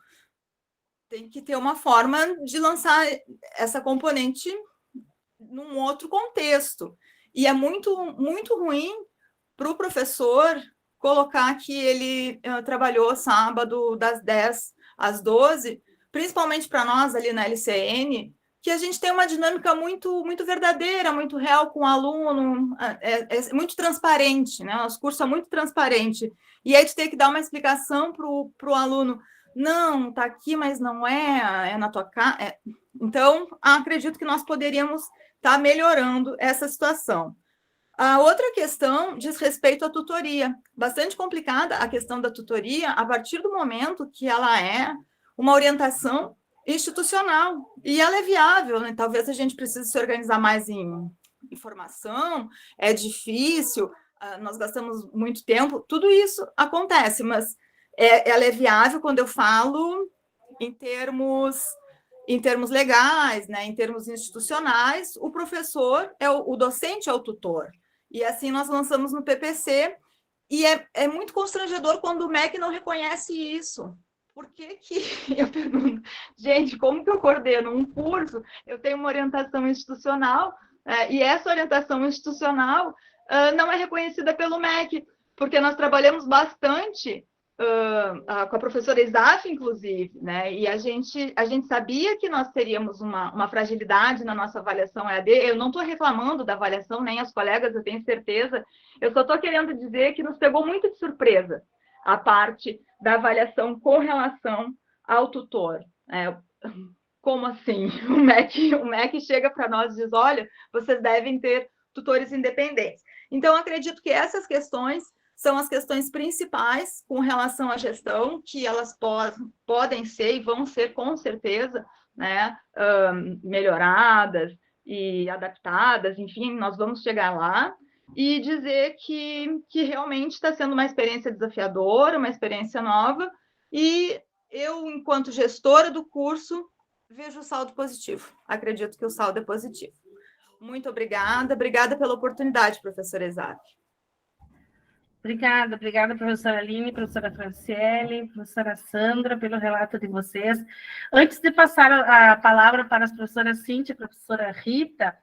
tem que ter uma forma de lançar essa componente num outro contexto. E é muito, muito ruim para o professor colocar que ele trabalhou sábado das 10 às 12, principalmente para nós ali na LCN, que a gente tem uma dinâmica muito, muito verdadeira, muito real com o aluno, é muito transparente, né? O nosso curso é muito transparente. E aí tu tem que dar uma explicação para o aluno, não, está aqui, mas não é na tua casa. Então, acredito que nós poderíamos estar melhorando essa situação. A outra questão diz respeito à tutoria. Bastante complicada a questão da tutoria a partir do momento que ela é uma orientação institucional. E ela é viável, né? Talvez a gente precise se organizar mais em formação, é difícil, nós gastamos muito tempo, tudo isso acontece, mas ela é viável quando eu falo em termos legais, né, em termos institucionais, o professor, o docente é o tutor. E assim nós lançamos no PPC, e é muito constrangedor quando o MEC não reconhece isso. Por que eu pergunto, gente, como que eu coordeno um curso? Eu tenho uma orientação institucional, e essa orientação institucional não é reconhecida pelo MEC, porque nós trabalhamos bastante com a professora Isaf, inclusive, né? E a gente sabia que nós teríamos uma fragilidade na nossa avaliação EAD. Eu não estou reclamando da avaliação, nem as colegas, eu tenho certeza. Eu só estou querendo dizer que nos pegou muito de surpresa a parte da avaliação com relação ao tutor. Como assim? O MEC chega para nós e diz, olha, vocês devem ter tutores independentes. Então, acredito que essas questões são as questões principais com relação à gestão, que elas podem ser e vão ser, com certeza, né, melhoradas e adaptadas, enfim, nós vamos chegar lá e dizer que realmente está sendo uma experiência desafiadora, uma experiência nova, e eu, enquanto gestora do curso, vejo o saldo positivo. Acredito que o saldo é positivo. Muito obrigada pela oportunidade, professora Isaac. Obrigada, professora Aline, professora Franciele, professora Sandra, pelo relato de vocês. Antes de passar a palavra para as professoras Cíntia e a professora Rita,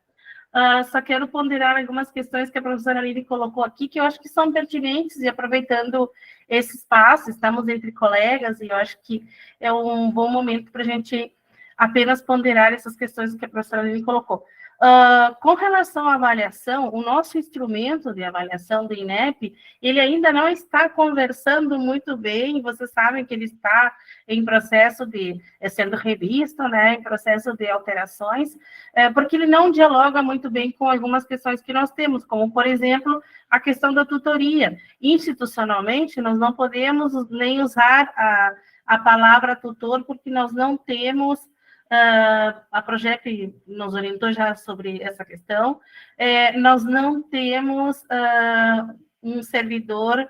só quero ponderar algumas questões que a professora Aline colocou aqui, que eu acho que são pertinentes, e aproveitando esse espaço, estamos entre colegas, e eu acho que é um bom momento para a gente apenas ponderar essas questões que a professora Aline colocou. Com relação à avaliação, o nosso instrumento de avaliação do INEP, ele ainda não está conversando muito bem, vocês sabem que ele está em processo de, sendo revisto, né, em processo de alterações, porque ele não dialoga muito bem com algumas questões que nós temos, como, por exemplo, a questão da tutoria. Institucionalmente, nós não podemos nem usar a palavra tutor, porque nós não temos... a Projep nos orientou já sobre essa questão, nós não temos um servidor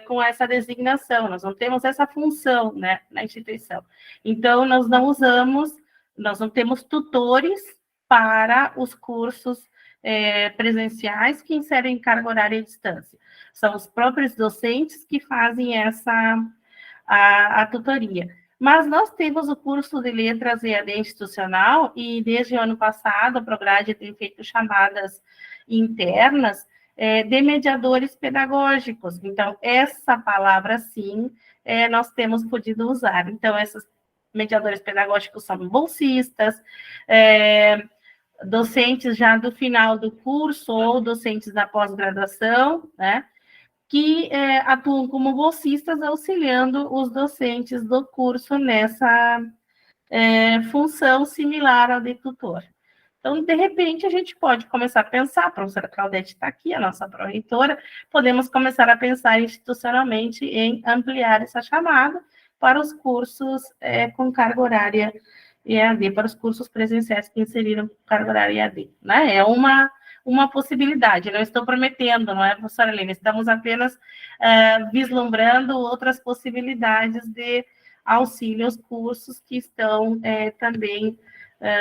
com essa designação, nós não temos essa função, né, na instituição. Então, nós não temos tutores para os cursos presenciais que inserem carga horária e distância. São os próprios docentes que fazem a tutoria. Mas nós temos o curso de Letras EAD institucional, e desde o ano passado a Prograde tem feito chamadas internas de mediadores pedagógicos. Então, essa palavra, sim, nós temos podido usar. Então, esses mediadores pedagógicos são bolsistas, docentes já do final do curso ou docentes da pós-graduação, né? Que atuam como bolsistas, auxiliando os docentes do curso nessa função similar ao de tutor. Então, de repente, a gente pode começar a pensar, a professora Claudete está aqui, a nossa pró-reitora, podemos começar a pensar institucionalmente em ampliar essa chamada para os cursos com carga horária EAD, para os cursos presenciais que inseriram carga horária EAD, né? É uma possibilidade, não estou prometendo, não é, professora Helena? Estamos apenas vislumbrando outras possibilidades de auxílio aos cursos que estão também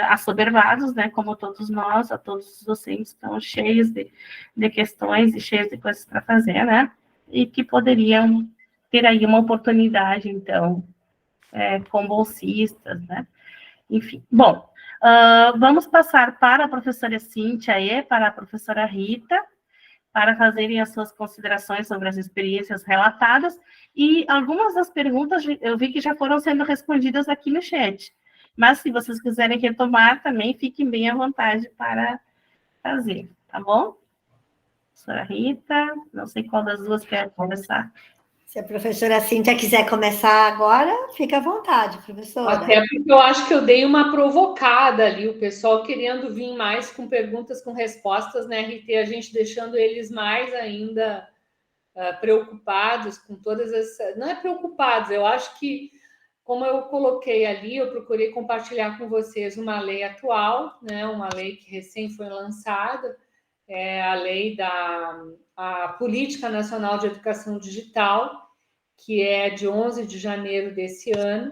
assoberbados, né, como todos nós, a todos os docentes estão cheios de questões e cheios de coisas para fazer, né, e que poderiam ter aí uma oportunidade, então, com bolsistas, né, enfim. Bom, vamos passar para a professora Cíntia e para a professora Rita, para fazerem as suas considerações sobre as experiências relatadas, e algumas das perguntas eu vi que já foram sendo respondidas aqui no chat, mas se vocês quiserem retomar também, fiquem bem à vontade para fazer, tá bom? Professora Rita, não sei qual das duas quer começar. Se a professora Cíntia quiser começar agora, fica à vontade, professora. Até porque eu acho que eu dei uma provocada ali, o pessoal querendo vir mais com perguntas, com respostas, né, Rita? E a gente deixando eles mais ainda preocupados com todas essas... Não é preocupados, eu acho que, como eu coloquei ali, eu procurei compartilhar com vocês uma lei atual, né, uma lei que recém foi lançada, a lei a Política Nacional de Educação Digital, que é de 11 de janeiro desse ano,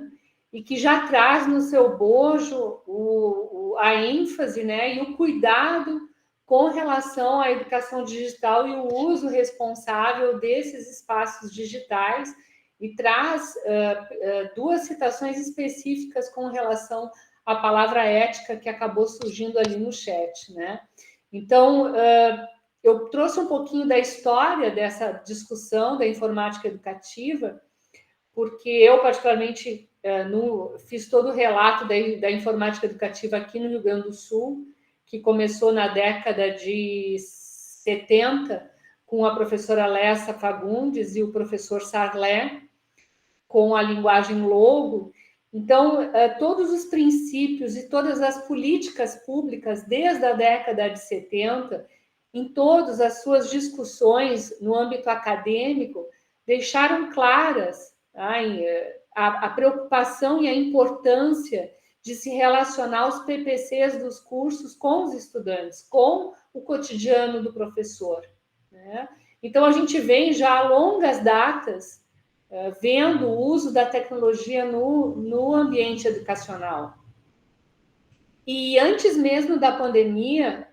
e que já traz no seu bojo a ênfase, né, e o cuidado com relação à educação digital e o uso responsável desses espaços digitais, e traz duas citações específicas com relação à palavra ética que acabou surgindo ali no chat, né? Então, eu trouxe um pouquinho da história dessa discussão da informática educativa, porque eu, particularmente, fiz todo o relato da informática educativa aqui no Rio Grande do Sul, que começou na década de 70, com a professora Lessa Fagundes e o professor Sarlé, com a linguagem Logo. Então, todos os princípios e todas as políticas públicas, desde a década de 70, em todas as suas discussões no âmbito acadêmico, deixaram claras a preocupação e a importância de se relacionar os PPCs dos cursos com os estudantes, com o cotidiano do professor, né? Então, a gente vem já há longas datas vendo o uso da tecnologia no ambiente educacional. E antes mesmo da pandemia,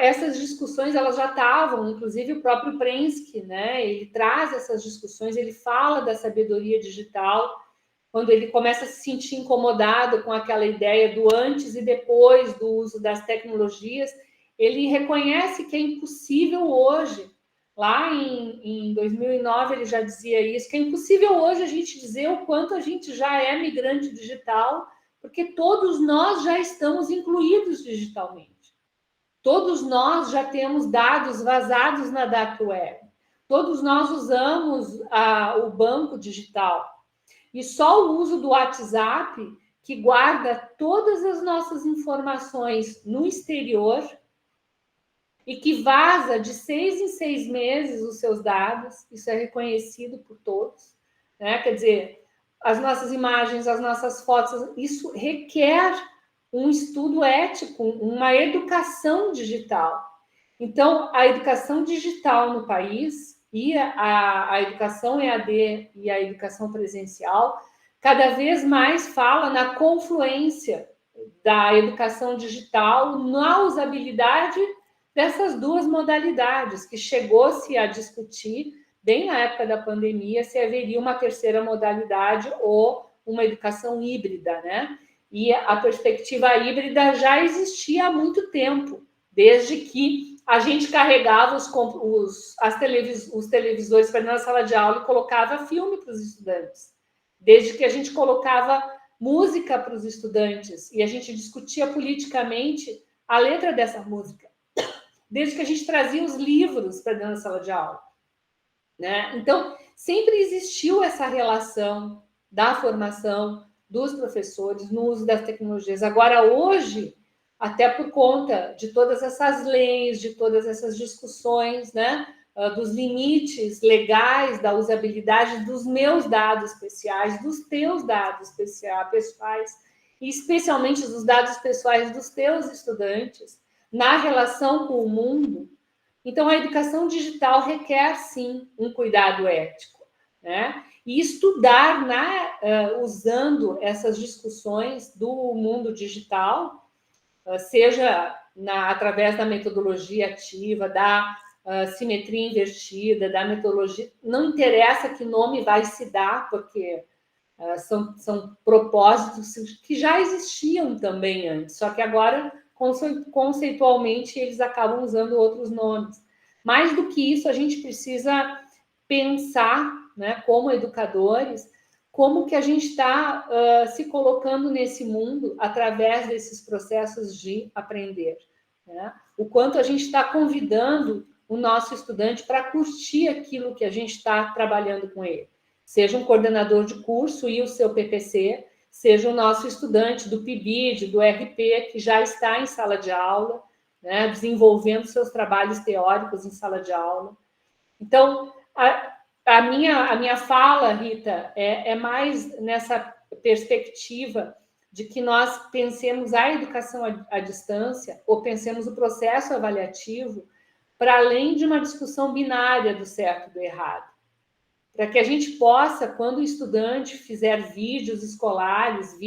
essas discussões elas já estavam, inclusive o próprio Prensky, né? Ele traz essas discussões, ele fala da sabedoria digital, quando ele começa a se sentir incomodado com aquela ideia do antes e depois do uso das tecnologias, ele reconhece que é impossível hoje, lá em 2009 ele já dizia isso, que é impossível hoje a gente dizer o quanto a gente já é migrante digital, porque todos nós já estamos incluídos digitalmente. Todos nós já temos dados vazados na Dark Web. Todos nós usamos o banco digital. E só o uso do WhatsApp, que guarda todas as nossas informações no exterior e que vaza de 6 em 6 meses os seus dados, isso é reconhecido por todos, né? Quer dizer, as nossas imagens, as nossas fotos, isso requer um estudo ético, uma educação digital. Então, a educação digital no país e a educação EAD e a educação presencial cada vez mais fala na confluência da educação digital, na usabilidade dessas duas modalidades, que chegou-se a discutir, bem na época da pandemia, se haveria uma terceira modalidade ou uma educação híbrida, né? E a perspectiva híbrida já existia há muito tempo, desde que a gente carregava os televisores para na sala de aula e colocava filme para os estudantes, desde que a gente colocava música para os estudantes e a gente discutia politicamente a letra dessa música, desde que a gente trazia os livros para dentro da sala de aula, né? Então, sempre existiu essa relação da formação dos professores no uso das tecnologias. Agora, hoje, até por conta de todas essas leis, de todas essas discussões, né, dos limites legais da usabilidade dos meus dados pessoais, dos teus dados pessoais, e especialmente dos dados pessoais dos teus estudantes, na relação com o mundo. Então, a educação digital requer, sim, um cuidado ético, né? E estudar, usando essas discussões do mundo digital, seja através da metodologia ativa, da simetria invertida, da metodologia, não interessa que nome vai se dar, porque são propósitos que já existiam também antes, só que agora, conceitualmente, eles acabam usando outros nomes. Mais do que isso, a gente precisa pensar, né, como educadores, como que a gente está se colocando nesse mundo através desses processos de aprender, né? O quanto a gente está convidando o nosso estudante para curtir aquilo que a gente está trabalhando com ele. Seja um coordenador de curso e o seu PPC, seja o nosso estudante do PIBID, do RP, que já está em sala de aula, né, desenvolvendo seus trabalhos teóricos em sala de aula. Então, a minha fala, Rita, é mais nessa perspectiva de que nós pensemos a educação à distância, ou pensemos o processo avaliativo, para além de uma discussão binária do certo e do errado. para que a gente possa, quando o estudante fizer vídeos escolares,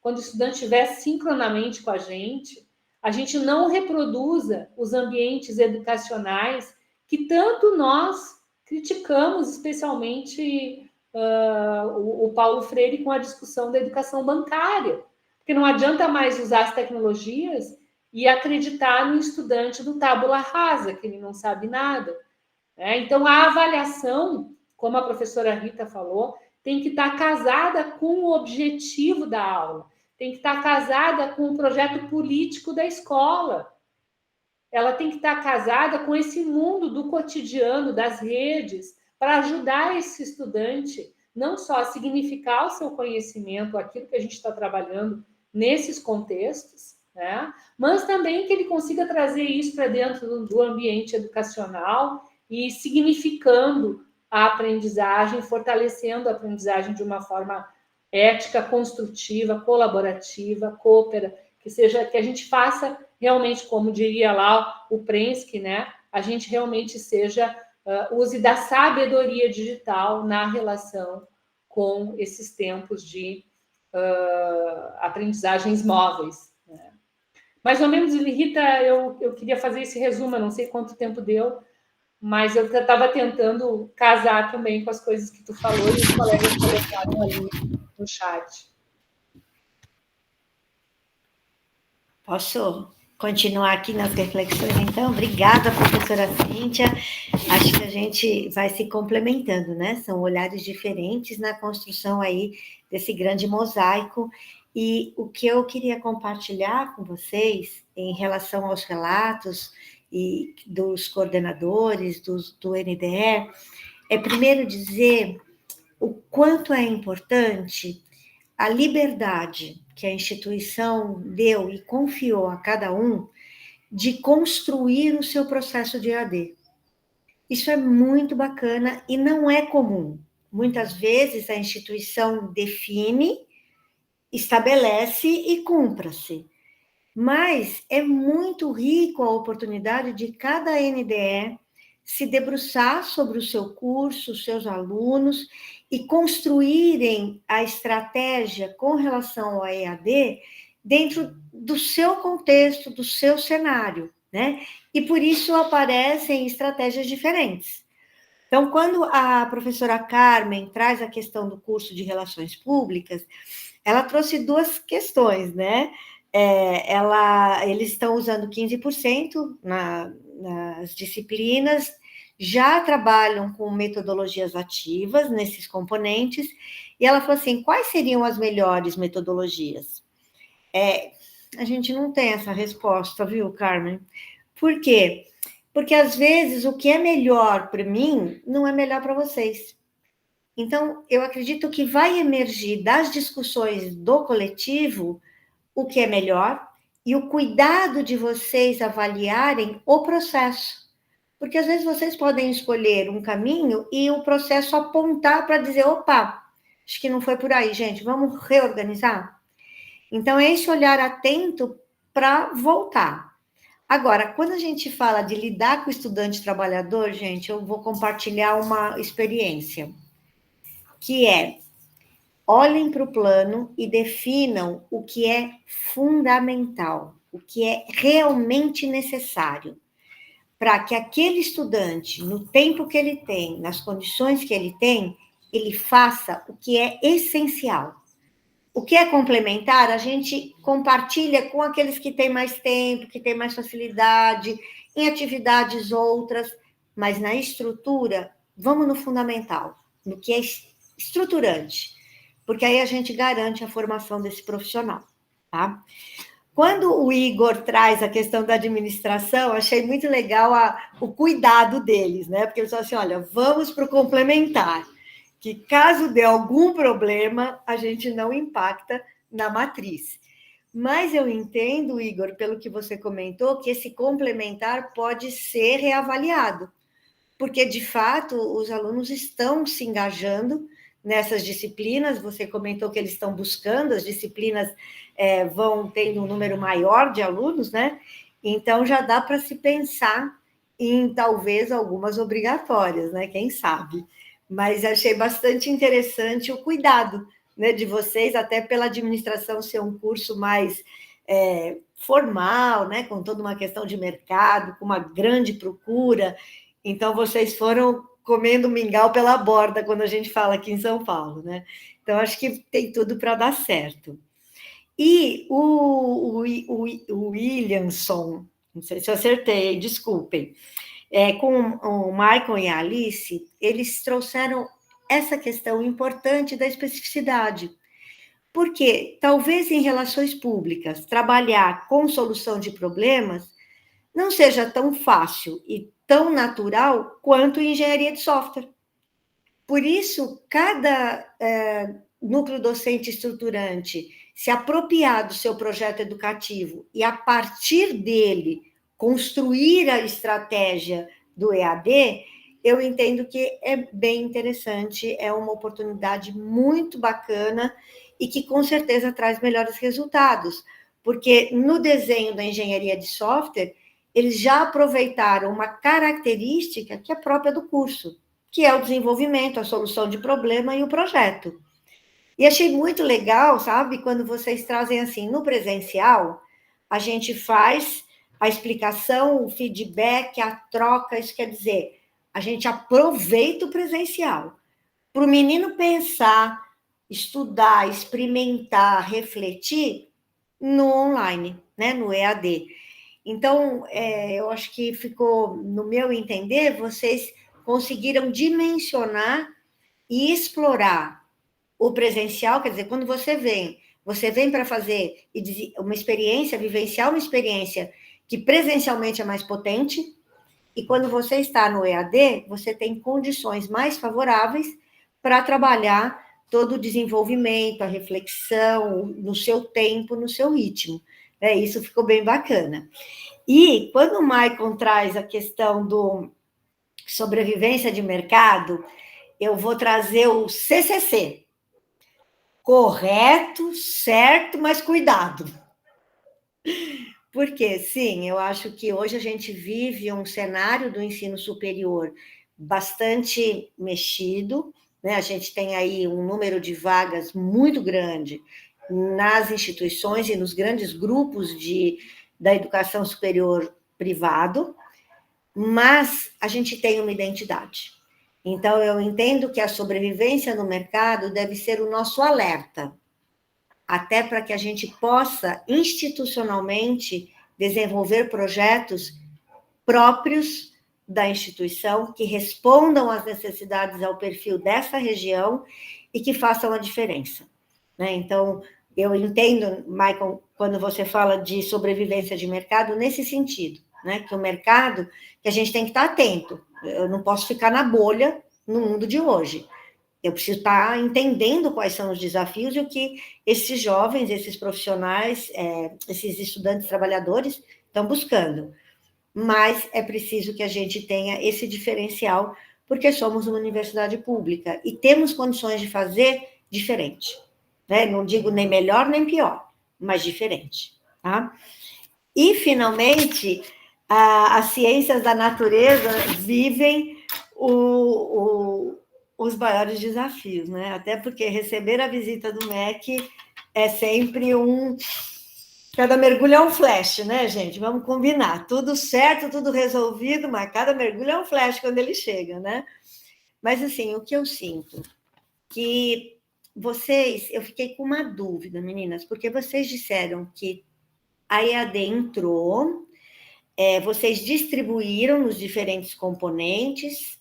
quando o estudante estiver sincronamente com a gente não reproduza os ambientes educacionais que tanto nós criticamos, especialmente o Paulo Freire com a discussão da educação bancária, porque não adianta mais usar as tecnologias e acreditar no estudante do tábula rasa, que ele não sabe nada. Então, a avaliação, como a professora Rita falou, tem que estar casada com o objetivo da aula, tem que estar casada com o projeto político da escola, ela tem que estar casada com esse mundo do cotidiano, das redes, para ajudar esse estudante não só a significar o seu conhecimento, aquilo que a gente está trabalhando nesses contextos, né? Mas também que ele consiga trazer isso para dentro do ambiente educacional e significando a aprendizagem, fortalecendo a aprendizagem de uma forma ética, construtiva, colaborativa, que a gente faça realmente, como diria lá o Prensky, né? A gente realmente use da sabedoria digital na relação com esses tempos de aprendizagens móveis. Né? Mais ou menos, Rita, eu queria fazer esse resumo, eu não sei quanto tempo deu, mas eu estava tentando casar também com as coisas que tu falou e os colegas colocaram ali no chat. Posso continuar aqui nas reflexões, então? Obrigada, professora Cíntia. Acho que a gente vai se complementando, né? São olhares diferentes na construção aí desse grande mosaico. E o que eu queria compartilhar com vocês em relação aos relatos e dos coordenadores, do NDE, é primeiro dizer o quanto é importante a liberdade que a instituição deu e confiou a cada um de construir o seu processo de EAD. Isso é muito bacana e não é comum. Muitas vezes a instituição define, estabelece e cumpra-se. Mas é muito rico a oportunidade de cada NDE se debruçar sobre o seu curso, os seus alunos, e construírem a estratégia com relação ao EAD dentro do seu contexto, do seu cenário, né? E por isso aparecem estratégias diferentes. Então, quando a professora Carmen traz a questão do curso de Relações Públicas, ela trouxe duas questões, né? Eles estão usando 15% nas disciplinas, já trabalham com metodologias ativas nesses componentes, e ela falou assim, quais seriam as melhores metodologias? A gente não tem essa resposta, viu, Carmen? Por quê? Porque, às vezes, o que é melhor para mim não é melhor para vocês. Então, eu acredito que vai emergir das discussões do coletivo o que é melhor e o cuidado de vocês avaliarem o processo. Porque, às vezes, vocês podem escolher um caminho e o processo apontar para dizer, opa, acho que não foi por aí, gente, vamos reorganizar? Então, é esse olhar atento para voltar. Agora, quando a gente fala de lidar com o estudante trabalhador, gente, eu vou compartilhar uma experiência, que é, olhem para o plano e definam o que é fundamental, o que é realmente necessário, para que aquele estudante, no tempo que ele tem, nas condições que ele tem, ele faça o que é essencial. O que é complementar, a gente compartilha com aqueles que têm mais tempo, que têm mais facilidade, em atividades outras, mas na estrutura, vamos no fundamental, no que é estruturante, porque aí a gente garante a formação desse profissional, tá? Quando o Igor traz a questão da administração, achei muito legal o cuidado deles, né? Porque eles falam assim, olha, vamos para o complementar, que caso dê algum problema, a gente não impacta na matriz. Mas eu entendo, Igor, pelo que você comentou, que esse complementar pode ser reavaliado, porque, de fato, os alunos estão se engajando nessas disciplinas, você comentou que eles estão buscando, as disciplinas vão tendo um número maior de alunos, né? Então, já dá para se pensar em, talvez, algumas obrigatórias, né? Quem sabe? mas achei bastante interessante o cuidado, né, de vocês, até pela administração ser um curso mais formal, né, com toda uma questão de mercado, com uma grande procura. Então, vocês foram comendo mingau pela borda, quando a gente fala aqui em São Paulo, né? Então, acho que tem tudo para dar certo. E o Williamson, não sei se eu acertei, desculpem, com o Michael e a Alice, eles trouxeram essa questão importante da especificidade. Porque talvez em relações públicas, trabalhar com solução de problemas não seja tão fácil e tão natural quanto em engenharia de software. Por isso, cada núcleo docente estruturante se apropriar do seu projeto educativo e, a partir dele, construir a estratégia do EAD, eu entendo que é bem interessante, é uma oportunidade muito bacana e que, com certeza, traz melhores resultados, porque no desenho da engenharia de software, eles já aproveitaram uma característica que é própria do curso, que é o desenvolvimento, a solução de problema e o projeto. E achei muito legal, sabe, quando vocês trazem assim, no presencial, a gente faz a explicação, o feedback, a troca, isso quer dizer, a gente aproveita o presencial. Para o menino pensar, estudar, experimentar, refletir no online, né, no EAD. Então, eu acho que ficou, no meu entender, vocês conseguiram dimensionar e explorar o presencial, quer dizer, quando você vem para fazer uma experiência, vivenciar uma experiência que presencialmente é mais potente, e quando você está no EAD, você tem condições mais favoráveis para trabalhar todo o desenvolvimento, a reflexão, no seu tempo, no seu ritmo. Isso ficou bem bacana. E quando o Michael traz a questão do sobrevivência de mercado, eu vou trazer o CCC. Correto, certo, mas cuidado. Porque, sim, eu acho que hoje a gente vive um cenário do ensino superior bastante mexido, né? A gente tem aí um número de vagas muito grande nas instituições e nos grandes grupos da educação superior privado, mas a gente tem uma identidade. Então, eu entendo que a sobrevivência no mercado deve ser o nosso alerta, até para que a gente possa, institucionalmente, desenvolver projetos próprios da instituição, que respondam às necessidades ao perfil dessa região e que façam a diferença. Né? Então, eu entendo, Michael, quando você fala de sobrevivência de mercado, nesse sentido, né? Que o mercado, que a gente tem que estar atento. Eu não posso ficar na bolha no mundo de hoje. Eu preciso estar entendendo quais são os desafios e o que esses jovens, esses profissionais, esses estudantes trabalhadores estão buscando. Mas é preciso que a gente tenha esse diferencial, porque somos uma universidade pública e temos condições de fazer diferente. Né? Não digo nem melhor nem pior, mas diferente. Tá? E, finalmente, as ciências da natureza vivem os maiores desafios, né? Até porque receber a visita do MEC é sempre cada mergulho é um flash, né, gente? Vamos combinar. Tudo certo, tudo resolvido, mas cada mergulho é um flash quando ele chega, né? Mas, assim, o que eu sinto? Que eu fiquei com uma dúvida, meninas, porque vocês disseram que a EAD entrou, vocês distribuíram nos diferentes componentes,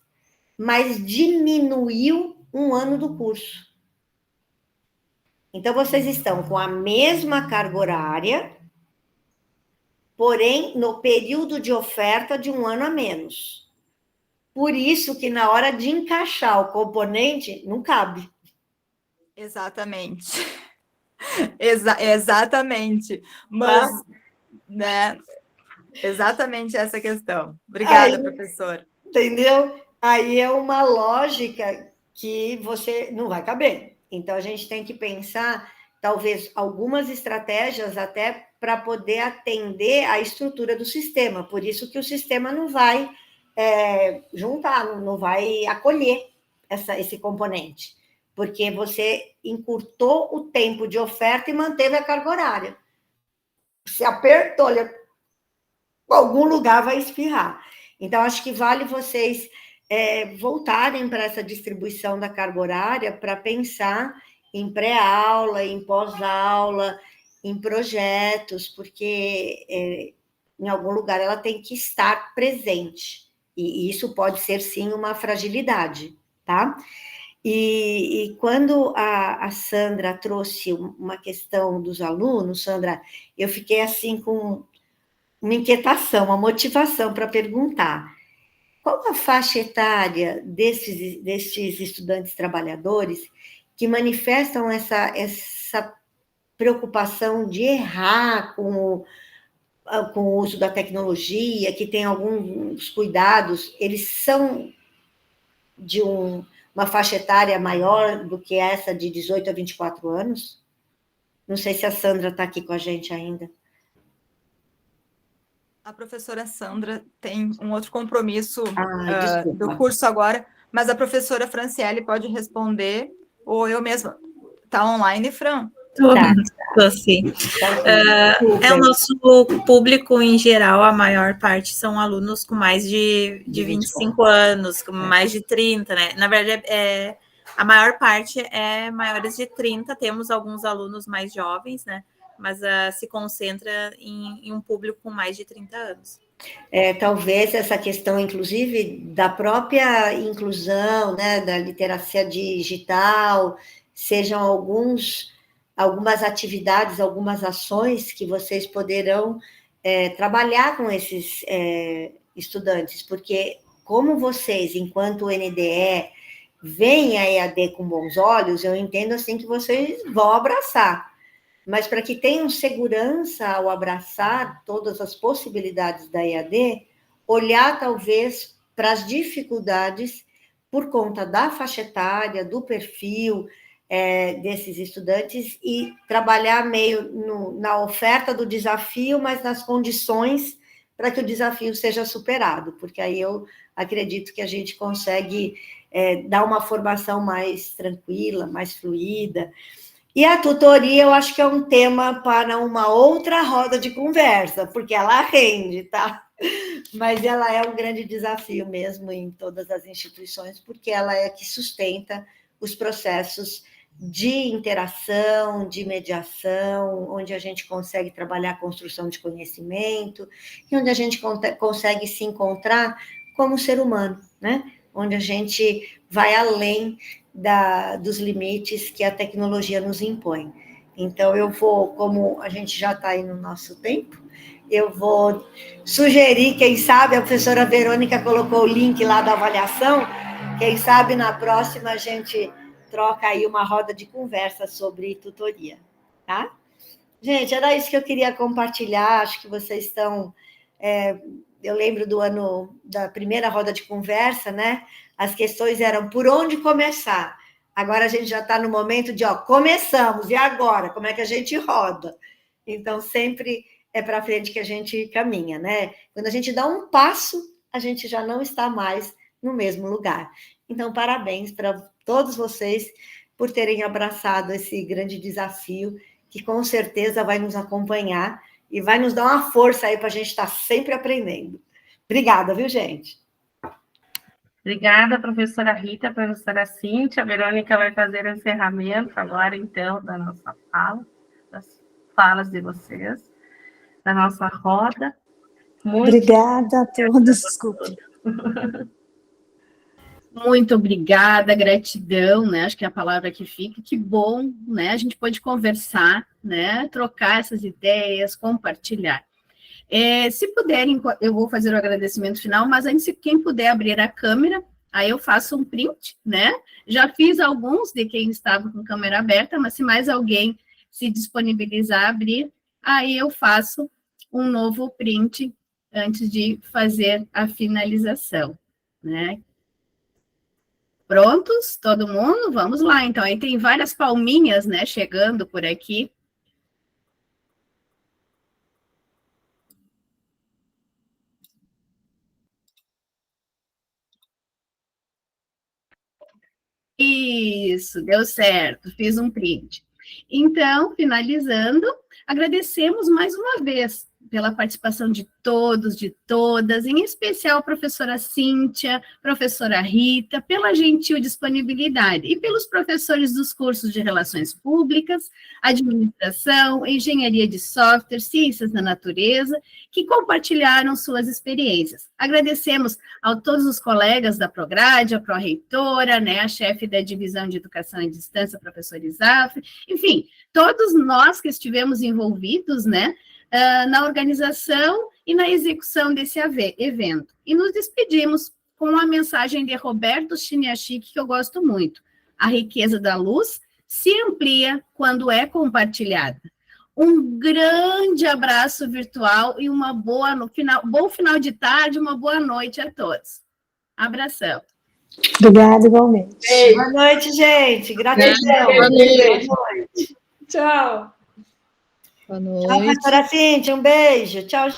mas diminuiu um ano do curso. Então, vocês estão com a mesma carga horária, porém, no período de oferta de um ano a menos. Por isso que, na hora de encaixar o componente, não cabe. Exatamente. Exatamente. Mas, né, exatamente essa questão. Obrigada, professor. Entendeu? Aí é uma lógica que você não vai caber. Então, a gente tem que pensar, talvez, algumas estratégias até para poder atender a estrutura do sistema. Por isso que o sistema não vai juntar, não vai acolher, esse componente, porque você encurtou o tempo de oferta e manteve a carga horária. Se apertou, algum lugar vai espirrar. Então, acho que vale vocês voltarem para essa distribuição da carga horária para pensar em pré-aula, em pós-aula, em projetos, porque em algum lugar ela tem que estar presente. E isso pode ser, sim, uma fragilidade, tá? E quando a Sandra trouxe uma questão dos alunos, Sandra, eu fiquei assim com uma inquietação, uma motivação para perguntar. Qual a faixa etária desses estudantes trabalhadores que manifestam essa preocupação de errar com o uso da tecnologia, que tem alguns cuidados, eles são de uma faixa etária maior do que essa de 18 a 24 anos? Não sei se a Sandra está aqui com a gente ainda. A professora Sandra tem um outro compromisso do curso agora, mas a professora Franciele pode responder, ou eu mesma. Está online, Fran? Estou sim. O nosso público, em geral, a maior parte são alunos com mais de 25 anos, com mais de 30, né? Na verdade, a maior parte é maiores de 30, temos alguns alunos mais jovens, né? Mas se concentra em um público com mais de 30 anos. Talvez essa questão, inclusive, da própria inclusão, né, da literacia digital, sejam algumas atividades, algumas ações que vocês poderão trabalhar com esses estudantes, porque como vocês, enquanto NDE, veem a EAD com bons olhos, eu entendo assim que vocês vão abraçar. Mas para que tenham segurança ao abraçar todas as possibilidades da EAD, olhar talvez para as dificuldades por conta da faixa etária, do perfil desses estudantes e trabalhar meio na oferta do desafio, mas nas condições para que o desafio seja superado, porque aí eu acredito que a gente consegue dar uma formação mais tranquila, mais fluida. E a tutoria, eu acho que é um tema para uma outra roda de conversa, porque ela rende, tá? Mas ela é um grande desafio mesmo em todas as instituições, porque ela é que sustenta os processos de interação, de mediação, onde a gente consegue trabalhar a construção de conhecimento, e onde a gente consegue se encontrar como ser humano, né? Onde a gente vai além dos limites que a tecnologia nos impõe. Então, eu vou, como a gente já está aí no nosso tempo, eu vou sugerir, quem sabe, a professora Verônica colocou o link lá da avaliação, quem sabe na próxima a gente troca aí uma roda de conversa sobre tutoria, tá? Gente, era isso que eu queria compartilhar, acho que vocês estão... eu lembro da primeira roda de conversa, né? As questões eram por onde começar. Agora a gente já está no momento de, começamos, e agora? Como é que a gente roda? Então, sempre é para frente que a gente caminha, né? Quando a gente dá um passo, a gente já não está mais no mesmo lugar. Então, parabéns para todos vocês por terem abraçado esse grande desafio, que com certeza vai nos acompanhar e vai nos dar uma força aí para a gente estar sempre aprendendo. Obrigada, viu, gente? Obrigada, professora Rita, professora Cíntia. A Verônica vai fazer o encerramento agora, então, da nossa fala, das falas de vocês, da nossa roda. Obrigada a todos, desculpe. Muito obrigada, gratidão, né? Acho que é a palavra que fica. Que bom, né? A gente pode conversar, né? Trocar essas ideias, compartilhar. Se puderem, eu vou fazer o agradecimento final, mas antes, quem puder abrir a câmera, aí eu faço um print, né? Já fiz alguns de quem estava com câmera aberta, mas se mais alguém se disponibilizar a abrir, aí eu faço um novo print antes de fazer a finalização, né? Prontos? Todo mundo? Vamos lá, então. Aí tem várias palminhas, né, chegando por aqui. Isso, deu certo, fiz um print. Então, finalizando, agradecemos mais uma vez pela participação de todos, de todas, em especial a professora Cíntia, professora Rita, pela gentil disponibilidade, e pelos professores dos cursos de Relações Públicas, Administração, Engenharia de Software, Ciências da Natureza, que compartilharam suas experiências. Agradecemos a todos os colegas da Prograde, a pró-reitora, né, a chefe da Divisão de Educação à Distância, a professora Isaf, enfim, todos nós que estivemos envolvidos, né, na organização e na execução desse evento. E nos despedimos com a mensagem de Roberto Chiniachik, que eu gosto muito. A riqueza da luz se amplia quando é compartilhada. Um grande abraço virtual e bom final de tarde, uma boa noite a todos. Abração. Obrigada, igualmente. Boa noite, gente. Gratidão. Boa noite. Boa noite. Tchau. Boa noite. Tchau, professora Cíntia. Um beijo. Tchau.